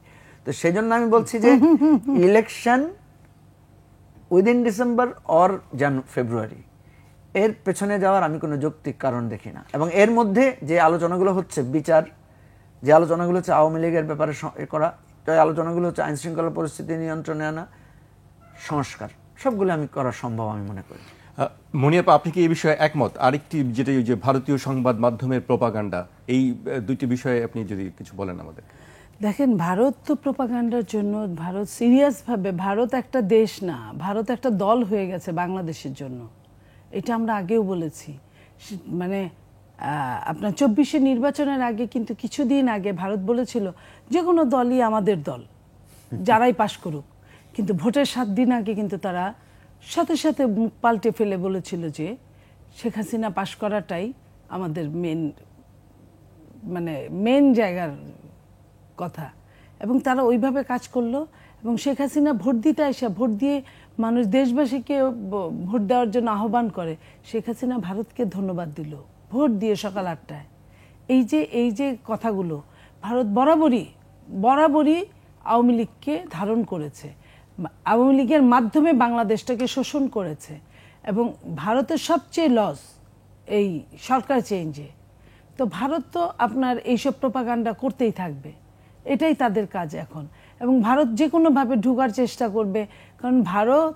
তো সেই জন্য আমি বলছি যে ইলেকশন উইদিন ডিসেম্বর অর ফেব্রুয়ারি, এর পেছনে যাওয়ার আমি কোনো যৌক্তিক কারণ দেখি না। এবং এর মধ্যে যে আলোচনাগুলো হচ্ছে বিচার, যে আলোচনাগুলো হচ্ছে আওয়ামী লীগের ব্যাপারে করা, যে আলোচনাগুলো হচ্ছে আইন শৃঙ্খলা পরিস্থিতি নিয়ন্ত্রণে আনা, সংস্কার, সবগুলো আমি করা সম্ভব আমি মনে করি। মনিয়াপা, আপনি কি এই বিষয়ে একমত? আরেকটি যেটা যে ভারতীয় সংবাদ মাধ্যমের প্রোপাগান্ডা, এই দুইটি বিষয়ে আপনি যদি কিছু বলেন আমাদের। দেখেন, ভারত তো প্রোপাগান্ডার জন্য, ভারত সিরিয়াসভাবে, ভারত একটা দেশ না, ভারত একটা দল হয়ে গেছে বাংলাদেশের জন্য। এটা আমরা আগেও বলেছি। মানে আপনার 24-এ নির্বাচনের আগে, কিন্তু কিছুদিন আগে ভারত বলেছিল যে কোনো দলই আমাদের দল, যারাই পাশ করুক। কিন্তু ভোটের 7 দিন আগে কিন্তু তারা সাথে সাথে মুখ পাল্টে ফেলে বলেছিল যে শেখ হাসিনা পাশ করাটাই আমাদের মেন জায়গার কথা। এবং তারা ওইভাবে কাজ করলো। এবং শেখ হাসিনা ভোট দিতে আসে, ভোট দিয়ে মানুষ দেশবাসীকে ভোট দেওয়ার জন্য আহ্বান করে, শেখ হাসিনা ভারতকে ধন্যবাদ দিল ভোট দিয়ে সকাল 8টায়। এই যে কথাগুলো ভারত বরাবরই আওয়ামী লীগকে ধারণ করেছে, আওয়ামী লীগের মাধ্যমে বাংলাদেশটাকে শোষণ করেছে। এবং ভারতের সবচেয়ে লস এই সরকার চেঞ্জে। তো ভারত তো আপনার এইসব প্রোপাগান্ডা করতেই থাকবে, এটাই তাদের কাজ এখন। এবং ভারত যে কোনোভাবে ঢোকার চেষ্টা করবে, কারণ ভারত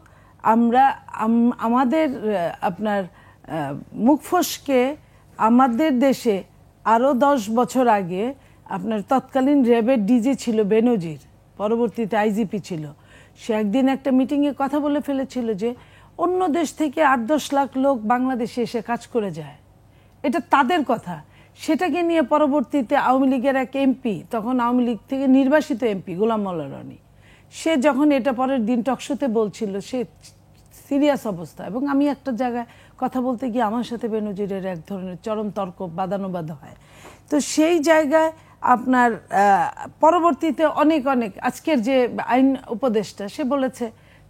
আমাদের আপনার মুখ ফসকে আমাদের দেশে আরও 10 বছর আগে আপনার তৎকালীন র্যাবের ডিজি ছিল বেনজির, পরবর্তীতে আইজিপি ছিল। সে একদিন একটা মিটিংয়ে কথা বলে ফেলেছিল যে অন্য দেশ থেকে 8-10 লাখ লোক বাংলাদেশে এসে কাজ করে যায়, এটা তাদের কথা। সেটাকে নিয়ে পরবর্তীতে আওয়ামী লীগের এক এমপি, তখন আওয়ামী লীগ থেকে নির্বাসিত এমপি গোলাম মোল্লা রনি, সে যখন এটা পরের দিন টকশোতে বলছিল, সে সিরিয়াস অবস্থা। এবং আমি একটা জায়গায় কথা বলতে গিয়ে আমার সাথে বেনজিরের এক ধরনের চরম তর্ক বাদানুবাদ হয়। তো সেই জায়গায় আপনার পরবর্তীতে অনেক আজকের যে আইন উপদেষ্টা, সে বলেছে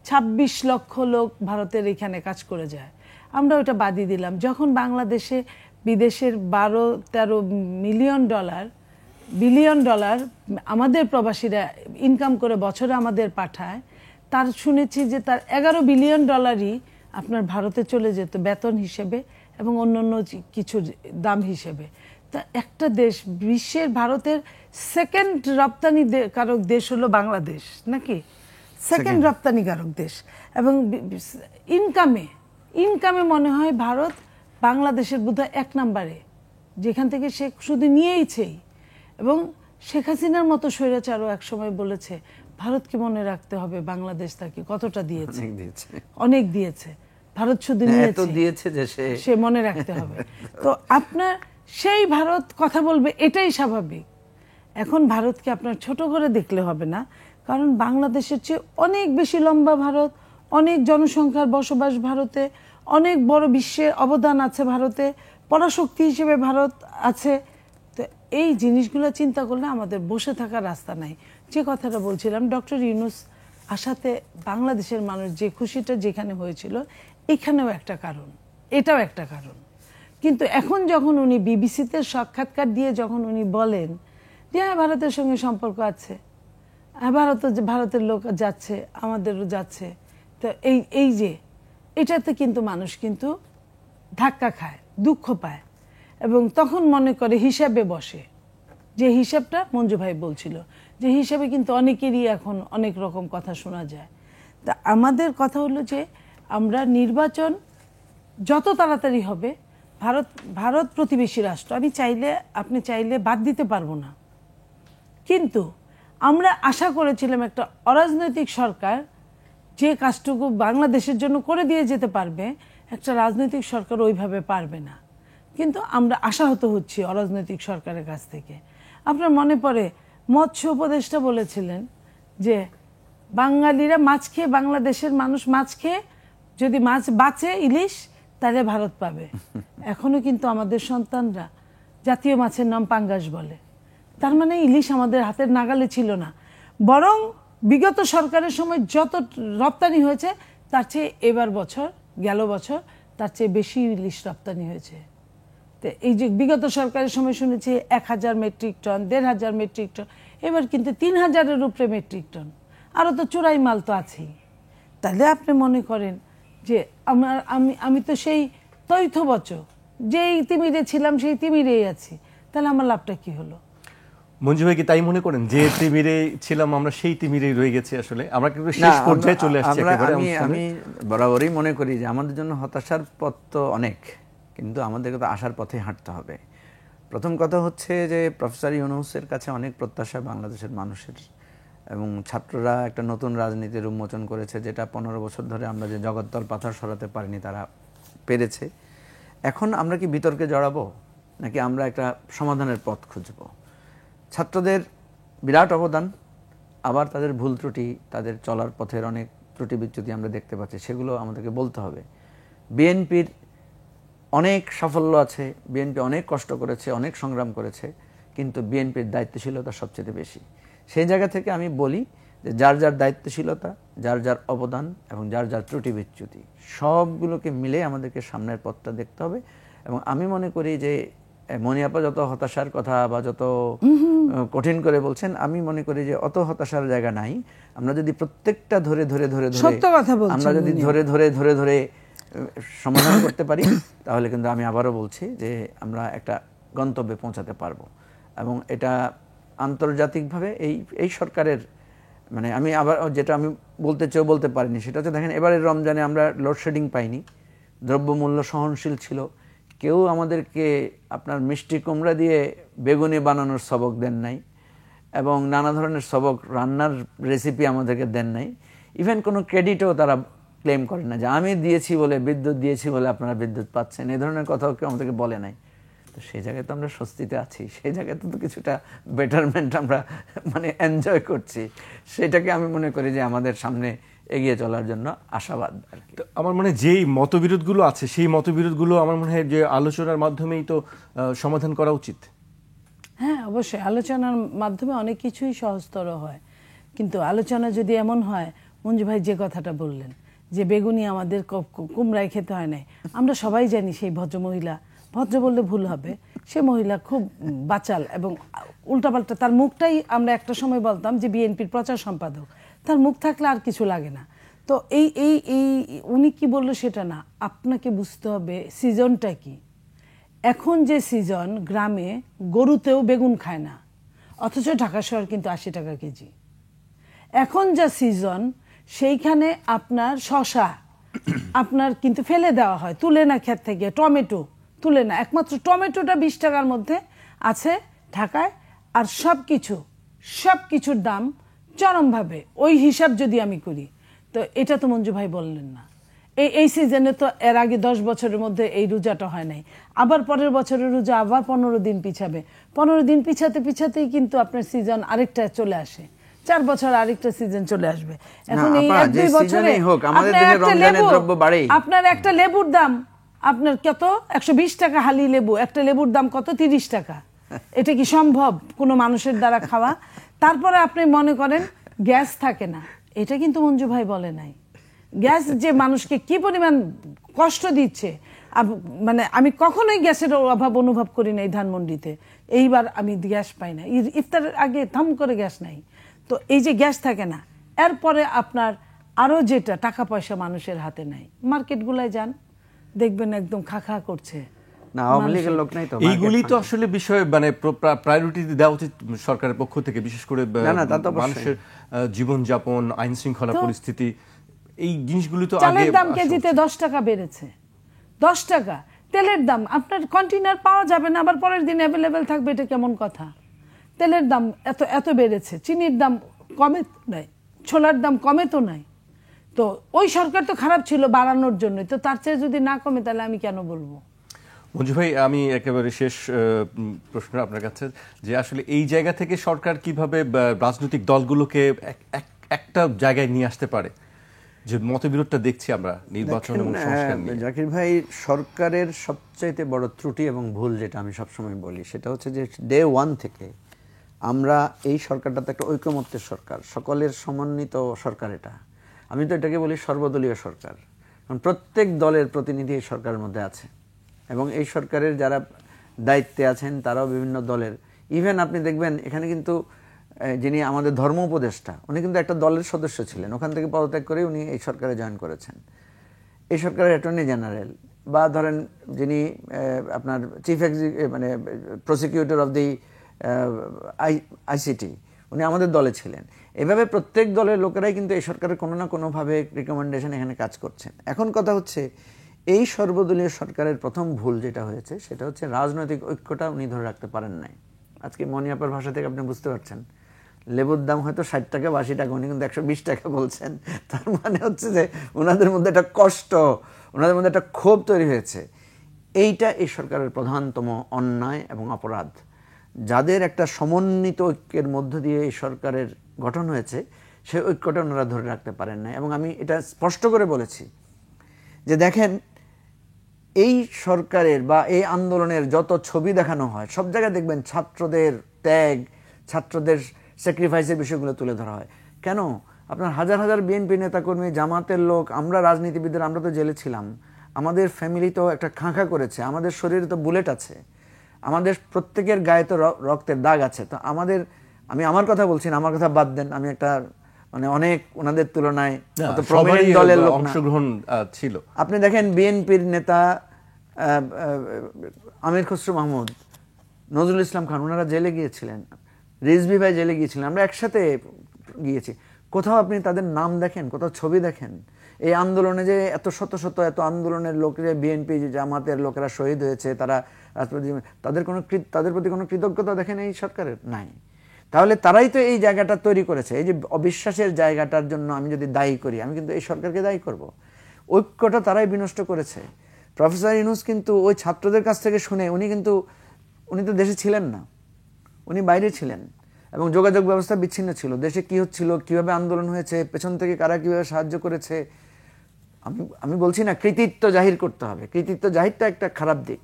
26 লক্ষ লোক ভারতের এখানে কাজ করে যায়। আমরা ওটা বাদই দিলাম। যখন বাংলাদেশে বিদেশের 12-13 বিলিয়ন ডলার আমাদের প্রবাসীরা ইনকাম করে বছরে আমাদের পাঠায়, তার শুনেছি যে তার 11 বিলিয়ন ডলারই আপনার ভারতে চলে যেত বেতন হিসেবে এবং অন্যান্য কিছু দাম হিসেবে। তা একটা দেশ, বিশ্বের ভারতের সেকেন্ড রপ্তানিকারক দেশ হলো বাংলাদেশ, নাকি সেকেন্ড রপ্তানিকারক দেশ। এবং ইনকামে মনে হয় ভারত বাংলাদেশের বোধহয় 1 নম্বরে, যেখান থেকে সে শুধু নিয়েইছেই। এবং শেখ হাসিনার মতো স্বৈরাচারও এক সময় বলেছে ভারতকে মনে রাখতে হবে বাংলাদেশ তাকে কতটা দিয়েছে, অনেক দিয়েছে। ভারত শুধু নিয়েছে যে সে মনে রাখতে হবে। তো আপনার সেই ভারত কথা বলবে, এটাই স্বাভাবিক। এখন ভারতকে আপনার ছোট করে দেখলে হবে না, কারণ বাংলাদেশের চেয়ে অনেক বেশি লম্বা ভারত, অনেক জনসংখ্যার বসবাস ভারতে, অনেক বড় বিশ্বের অবদান আছে ভারতে, পরাশক্তি হিসেবে ভারত আছে। তো এই জিনিসগুলো চিন্তা করলে আমাদের বসে থাকার রাস্তা নাই। যে কথাটা বলছিলাম, ডক্টর ইউনূস আসাতে বাংলাদেশের মানুষ যে খুশিটা যেখানে হয়েছিল, এখানেও একটা কারণ, এটাও একটা কারণ। কিন্তু এখন যখন উনি বিবিসিতে সাক্ষাৎকার দিয়ে যখন উনি বলেন যে হ্যাঁ ভারতের সঙ্গে সম্পর্ক আছে, ভারতের লোক যাচ্ছে, আমাদেরও যাচ্ছে, তো এই যে এটাতে কিন্তু মানুষ কিন্তু ধাক্কা খায়, দুঃখ পায় এবং তখন মনে করে হিসাবে বসে যে হিসাবটা মঞ্জু ভাই বলছিল, যে হিসাবে কিন্তু অনেকেরই এখন অনেক রকম কথা শোনা যায়। তা আমাদের কথা হলো যে আমরা নির্বাচন যত তাড়াতাড়ি হবে, ভারত প্রতিবেশী রাষ্ট্র, আপনি চাইলে বাদ দিতে পারবো না, কিন্তু আমরা আশা করেছিলাম একটা অরাজনৈতিক সরকার যে কাজটুকু বাংলাদেশের জন্য করে দিয়ে যেতে পারবে, একটা রাজনৈতিক সরকার ওইভাবে পারবে না। কিন্তু আমরা আশাহত হচ্ছি অরাজনৈতিক সরকারের কাছ থেকে। আপনার মনে পড়ে মৎস্য উপদেষ্টা বলেছিলেন যে বাঙালিরা মাছ খেয়ে, বাংলাদেশের মানুষ মাছ খেয়ে যদি মাছ বাঁচে ইলিশ, তাহলে ভারত পাবে। এখনো কিন্তু আমাদের সন্তানরা জাতীয় মাছের নাম পাঙ্গাস বলে। তার মানে ইলিশ আমাদের হাতের নাগালে ছিল না, বরং বিগত সরকারের সময় যত রপ্তানি হয়েছে তার চেয়ে গেল বছর তার চেয়ে বেশি ইলিশ রপ্তানি হয়েছে। তো এই যে বিগত সরকারের সময় শুনেছি 1000 মেট্রিক টন, 1500 মেট্রিক টন, এবার কিন্তু 3000-এর উপরে মেট্রিক টন, আরও তো চোরাই মাল তো আছেই। তাহলে আপনি মনে করেন যে আমি তো সেই তৈথবচ, যেই তিমিরে ছিলাম সেই তিমিরেই আছি, তাহলে আমার লাভটা কি হলো? মঞ্জু ভাই কি তাই মনে করেন যে তিমিরে ছিলাম আমরা, সেই তিমিরেই রয়ে গেছি? আসলে আমরা কিন্তু শেষ পর্যায়ে চলে আসছি একেবারে। আমি বরাবরই মনে করি যে আমাদের জন্য হতাশার পথ তো অনেক, কিন্তু আমাদেরকে তো আশার পথে হাঁটতে হবে। প্রথম কথা হচ্ছে যে প্রফেসর ইউনূসের কাছে অনেক প্রত্যাশা বাংলাদেশের মানুষের, এবং ছাত্ররা একটা নতুন রাজনীতির উন্মোচন করেছে, যেটা 15 বছর ধরে আমরা যে জগদ্দল পাথর সরাতে পারিনি তারা পেরেছে। এখন আমরা কি বিতর্কে জড়াবো, নাকি আমরা একটা সমাধানের পথ খুঁজবো? ছাত্রদের বিরাট অবদান, আবার তাদের ভুল ত্রুটি, তাদের চলার পথের অনেক ত্রুটি বিচ্যুতি আমরা দেখতে পাচ্ছি, সেগুলো আমাদেরকে বলতে হবে। বিএনপির অনেক সাফল্য আছে, বিএনপি অনেক কষ্ট করেছে, অনেক সংগ্রাম করেছে, কিন্তু বিএনপির দায়িত্বশীলতা সবচেয়ে বেশি। সেই জায়গা থেকে আমি বলি যে যার যার দায়িত্বশীলতা, যার যার অবদান এবং যার যার ত্রুটি বিচ্যুতি, সবগুলোকে মিলে আমাদেরকে সামনের পথটা দেখতে হবে। এবং আমি মনে করি যে মনিয়াপা যত হতাশার কথা বা যত কঠিন করে বলছেন, আমি মনে করি যে অত হতাশার জায়গা নাই। আমরা যদি প্রত্যেকটা ধরে ধরে ধরে ধরে আমরা যদি ধরে ধরে ধরে ধরে সমাধান করতে পারি, তাহলে কিন্তু আমি আবারও বলছি যে আমরা একটা গন্তব্যে পৌঁছাতে পারবো। এবং এটা আন্তর্জাতিকভাবে এই সরকারের, মানে আমি আবার যেটা আমি বলতে চেয়েও বলতে পারিনি, সেটা হচ্ছে দেখেন এবারের রমজানে আমরা লোডশেডিং পাইনি, দ্রব্যমূল্য সহনশীল ছিল, কেউ আমাদেরকে আপনার মিষ্টি কুমড়া দিয়ে বেগুনি বানানোর সবক দেন নাই, এবং নানা ধরনের সবক রান্নার রেসিপি আমাদেরকে দেন নাই। ইভেন কোনো ক্রেডিটও তারা ক্লেম করেন না যে আমি দিয়েছি বলে, বিদ্যুৎ দিয়েছি বলে আপনারা বিদ্যুৎ পাচ্ছেন, এই ধরনের কথাও কেউ আমাদেরকে বলে নাই। তো সেই জায়গায় তো আমরা স্বস্তিতে আছি, সেই জায়গায় তো কিছুটা বেটারমেন্ট আমরা মানে এনজয় করছি। সেটাকে আমি মনে করি যে আমাদের সামনে এগিয়ে চলার জন্য আশাবাদ। আমার মনে হয় যেই মতবিরোধগুলো আছে, সেই মতবিরোধগুলো আমার মনে হয় যে আলোচনার মাধ্যমেই তো সমাধান করা উচিত। হ্যাঁ, অবশ্যই আলোচনার মাধ্যমে অনেক কিছুই সহজতর হয়। কিন্তু আলোচনা যদি এমন হয়, মঞ্জু ভাই যে কথাটা বললেন যে বেগুনি আমাদের কুমড়ায় খেতে হয় নাই, আমরা সবাই জানি সেই ভদ্রমহিলা, ভদ্র বললে ভুল হবে, সে মহিলা খুব বাচাল এবং উল্টাপাল্টা, তার মুখটাই আমরা একটা সময় বলতাম যে বিএনপির প্রচার সম্পাদক, তার মুখ থাকলে আর কিছু লাগে না। তো এই এই এই উনি কি বললো সেটা না, আপনাকে বুঝতে হবে সিজনটা কি। এখন যে সিজন, গ্রামে গরুতেও বেগুন খায় না, অথচ ঢাকা শহর কিন্তু 80 টাকা কেজি। এখন যা সিজন, সেইখানে আপনার শসা আপনার কিন্তু ফেলে দেওয়া হয়, তুলে না ক্ষেত থেকে, টমেটো তুলে না, একমাত্র টমেটোটা 20 টাকার মধ্যে আছে ঢাকায়, আর সব কিছুর দাম চরমভাবে। ওই হিসাব যদি আমি করি, তো এটা তো মঞ্জু ভাই বললেন না। এই সিজনে তো এর আগে 10 বছরের মধ্যে এই রোজাটা হয় নাই, আবার পরের বছরের রোজা আবার 15 দিন পিছাবে, 15 দিন পিছাতেই কিন্তু আপনার সিজন আরেকটা চলে আসে, 4 বছর আরেকটা সিজন চলে আসবে। এখন এই 1-2 বছরে আপনার একটা লেবুর দাম আপনার কত, 120 টাকা হালি লেবু, একটা লেবুর দাম কত, 30 টাকা। এটা কি সম্ভব কোনো মানুষের দ্বারা খাওয়া? তারপরে আপনি মনে করেন গ্যাস থাকে না, এটা কিন্তু মঞ্জু ভাই বলে নাই। গ্যাস যে মানুষকে কি পরিমাণ কষ্ট দিচ্ছে, মানে আমি কখনোই গ্যাসের অভাব অনুভব করি না এই ধানমন্ডিতে, এইবার আমি গ্যাস পাই না, ইফতারের আগে থাম করে গ্যাস নাই। তো এই যে গ্যাস থাকে না, এরপরে আপনার আরও যেটা টাকা পয়সা মানুষের হাতে নাই, মার্কেটগুলোয় যান দেখবেন একদম খা খা করছে, না, আওয়ামী লীগের লোক নাই তো, এইগুলি তো আসলে বিষয় মানে প্রায়োরিটি দেওয়া উচিত সরকারের পক্ষ থেকে, বিশেষ করে না, তা তো অবশ্যই। মানুষের জীবনযাপন, আইন শৃঙ্খলা পরিস্থিতি, এই জিনিসগুলি তো আগে চালের দাম আসা কেজিতে উচিত। 10 টাকা বেড়েছে, 10 টাকা। তেলের দাম আপনার কন্টেইনার পাওয়া যাবে না, আবার পরের দিন অ্যাভেলেবেল থাকবে, এটা কেমন কথা? তেলের দাম এত এত বেড়েছে, চিনির দাম কমে তো নাই, ছোলার দাম কমে তো নাই। তো ওই সরকার তো খারাপ ছিল বাড়ানোর জন্যই, তো তার চেয়ে যদি না কমে তাহলে আমি কেন বলবো? মঞ্জু ভাই, আমি একেবারে শেষ প্রশ্ন আপনার কাছে, যে আসলে এই জায়গা থেকে সরকার কিভাবে রাজনৈতিক দলগুলোকে একটা জায়গায় নিয়ে আসতে পারে? যে মতবিরোধটা দেখছি আমরা নির্বাচন এবং সংস্কার নিয়ে। জাকির ভাই, সরকারের সবচাইতে বড় ত্রুটি এবং ভুল যেটা আমি সবসময় বলি, সেটা হচ্ছে যে ডে ওয়ান থেকে আমরা এই সরকারটা তো একটা ঐকমত্যের সরকার, সকলের সমন্বিত সরকার। এটা আমি তো এটাকে বলি সর্বদলীয় সরকার, কারণ প্রত্যেক দলের প্রতিনিধি এই সরকারের মধ্যে আছে, এবং এই সরকারের যারা দায়িত্বে আছেন তারাও বিভিন্ন দলের। ইভেন আপনি দেখবেন এখানে কিন্তু যিনি আমাদের ধর্ম উপদেষ্টা, উনি কিন্তু একটা দলের সদস্য ছিলেন, ওখান থেকে পদত্যাগ করে উনি এই সরকারে জয়েন করেছেন। এই সরকারের অ্যাটর্নি জেনারেল, বা ধরেন যিনি আপনার চিফ মানে প্রসিকিউটর অফ দি আইসিটি, উনি আমাদের দলে ছিলেন। এভাবে প্রত্যেক দলের লোকেরাই কিন্তু এই সরকারের কোনো না কোনোভাবে রিকমেন্ডেশন এখানে কাজ করছেন। এখন কথা হচ্ছে, এই সর্বদলীয় সরকারের প্রথম ভুল যেটা হয়েছে সেটা হচ্ছে রাজনৈতিক ঐক্যটা উনি ধরে রাখতে পারেন নাই। আজকে মনিয়াপার ভাষা থেকে আপনি বুঝতে পারছেন, লেবুর দাম হয়তো 60 টাকা 82 টাকা, উনি কিন্তু 120 টাকা বলছেন। তার মানে হচ্ছে যে ওনাদের মধ্যে একটা কষ্ট, ওনাদের মধ্যে একটা ক্ষোভ তৈরি হয়েছে। এইটা এই সরকারের প্রধানতম অন্যায় এবং অপরাধ। যাদের একটা সমন্বিত ঐক্যের মধ্য দিয়ে এই সরকারের গঠন হয়েছে, সেই ঐক্যটা ওনারা ধরে রাখতে পারেন না। এবং আমি এটা স্পষ্ট করে বলেছি যে দেখেন, এই সরকারের বা এই আন্দোলনের যত ছবি দেখানো হয়, সব জায়গায় দেখবেন ছাত্রদের ত্যাগ, ছাত্রদের স্যাক্রিফাইসের বিষয়গুলো তুলে ধরা হয়। কেন? আপনার হাজার হাজার বিএনপি নেতাকর্মী, জামাতের লোক, আমরা রাজনীতিবিদরা, আমরা তো জেলে ছিলাম, আমাদের ফ্যামিলি তো একটা খাঁখা করেছে, আমাদের শরীরে তো বুলেট আছে, আমাদের প্রত্যেকের গায়ে তো রক্তের দাগ আছে। তো আমি আমার কথা বলছি না, আমার কথা বাদ দেন, আমি একটা মানে অনেক ওনাদের তুলনায় দলের লোক অংশগ্রহণ ছিল। আপনি দেখেন বিএনপির নেতা আমির খসরু মাহমুদ, নজরুল ইসলাম খান, ওনারা জেলে গিয়েছিলেন, রিজভী ভাই জেলে গিয়েছিলেন, আমরা একসাথে গিয়েছি। কোথাও আপনি তাদের নাম দেখেন? কোথাও ছবি দেখেন? এই আন্দোলনে যে এত শত শত এত আন্দোলনের লোকেরা, বিএনপি জামাতের লোকেরা শহীদ হয়েছে, তারা তাদের প্রতি কোনো কৃতজ্ঞতা দেখেন এই সরকারের? নাই। তাহলে তারাই তো এই জায়গাটা তৈরি করেছে। এই যে অবিশ্বাসের জায়গাটার জন্য আমি যদি দায়ী করি, আমি কিন্তু এই সরকারকে দায়ী করব। ঐক্যটা তারাই বিনষ্ট করেছে। প্রফেসর ইউনূস কিন্তু ওই ছাত্রদের কাছ থেকে শুনে, উনি তো দেশে ছিলেন না, উনি বাইরে ছিলেন, এবং যোগাযোগ ব্যবস্থা বিচ্ছিন্ন ছিল। দেশে কি হচ্ছিল, কিভাবে আন্দোলন হয়েছে, পেছন থেকে কারা কিভাবে সাহায্য করেছে, আমি বলছি না কৃতিত্ব জাহির করতে হবে, কৃতিত্ব জাহিরটা একটা খারাপ দিক,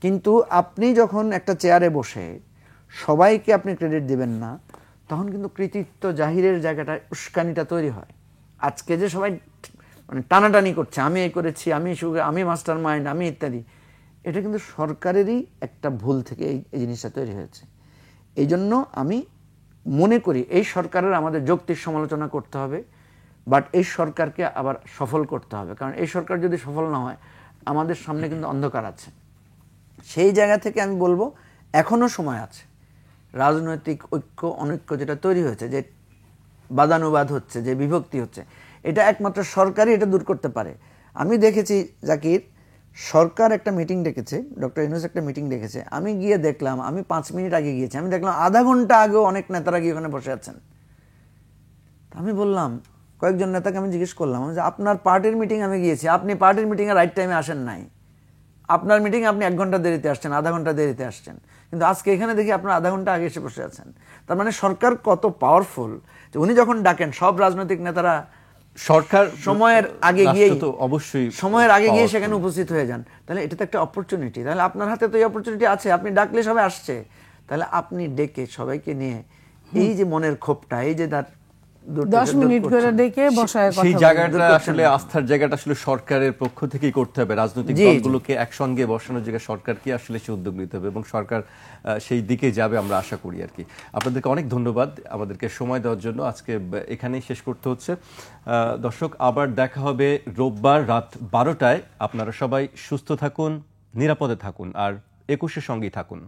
কিন্তু আপনি যখন একটা চেয়ারে বসে সবাইকে আপনি ক্রেডিট দিবেন না, তখন কিন্তু কৃতিত্ব জাহিরের জায়গাটা, উস্কানিটা তৈরি হয়। আজকে যে সবাই মানে টানাটানি করছে, আমি এই করেছি, আমি মাস্টার মাইন্ড, আমি ইত্যাদি, এটা কিন্তু সরকারেরই একটা ভুল থেকে এই জিনিসটা তৈরি হয়েছে। এই জন্য আমি মনে করি এই সরকারের আমাদের যৌক্তিক সমালোচনা করতে হবে, বাট এই সরকারকে আবার সফল করতে হবে। কারণ এই সরকার যদি সফল না হয়, আমাদের সামনে কিন্তু অন্ধকার আছে। সেই জায়গা থেকে আমি বলবো এখনো সময় আছে। রাজনৈতিক ঐক্য অনৈক্য যেটা তৈরি হয়েছে, যে বাদানুবাদ হচ্ছে, যে বিভক্তি হচ্ছে, এটা একমাত্র সরকারই এটা দূর করতে পারে। আমি দেখেছি জাকির, সরকার একটা মিটিং ডেকেছে, ডক্টর ইউনূস একটা মিটিং ডেকেছে, আমি গিয়ে দেখলাম, আমি 5 মিনিট আগে গিয়েছি, আমি দেখলাম আধা ঘন্টা আগেও অনেক নেতারা গিয়ে ওখানে বসে আছেন। আমি বললাম, কয়েকজন নেতাকে আমি জিজ্ঞেস করলাম যে আপনার পার্টির মিটিং আমি গিয়েছি, আপনি পার্টির মিটিংয়ে রাইট টাইমে আসেন নাই, আপনার মিটিং আপনি 1 ঘন্টা দেরিতে আসছেন, আধা ঘন্টা দেরিতে আসছেন, কিন্তু আজকে এখানে দেখি আপনার আধা ঘন্টা আগে এসে বসে আছেন। তার মানে সরকার কত পাওয়ারফুল, যে উনি যখন ডাকেন সব রাজনৈতিক নেতারা সরকার সময়ের আগে গিয়ে, অবশ্যই সময়ের আগে গিয়ে সেখানে উপস্থিত হয়ে যান। তাহলে এটা তো একটা অপরচুনিটি। তাহলে আপনার হাতে তো এই অপরচুনিটি আছে, আপনি ডাকলে সবাই আসছে, তাহলে আপনি ডেকে সবাইকে নিয়ে এই যে মনের ক্ষোভটা, এই যে তার 10 মিনিট করে ডেকে বসায় কথা সেই জায়গাটা আসলে আস্থার জায়গাটা আসলে সরকারের পক্ষ থেকেই করতে হবে। রাজনৈতিক দলগুলোকে একসঙ্গে বসানোর জায়গায় সরকারকে আসলে সে উদ্যোগ নিতে হবে, এবং সরকার সেই দিকে যাবে আমরা আশা করি আর কি। আপনাদেরকে অনেক ধন্যবাদ আমাদেরকে সময় দেওয়ার জন্য। আজকে এখানেই শেষ করতে হচ্ছে। দর্শক, আবার দেখা হবে রোববার রাত 12টায়। আপনারা সবাই সুস্থ থাকুন, নিরাপদে থাকুন আর 21-এর সঙ্গেই থাকুন।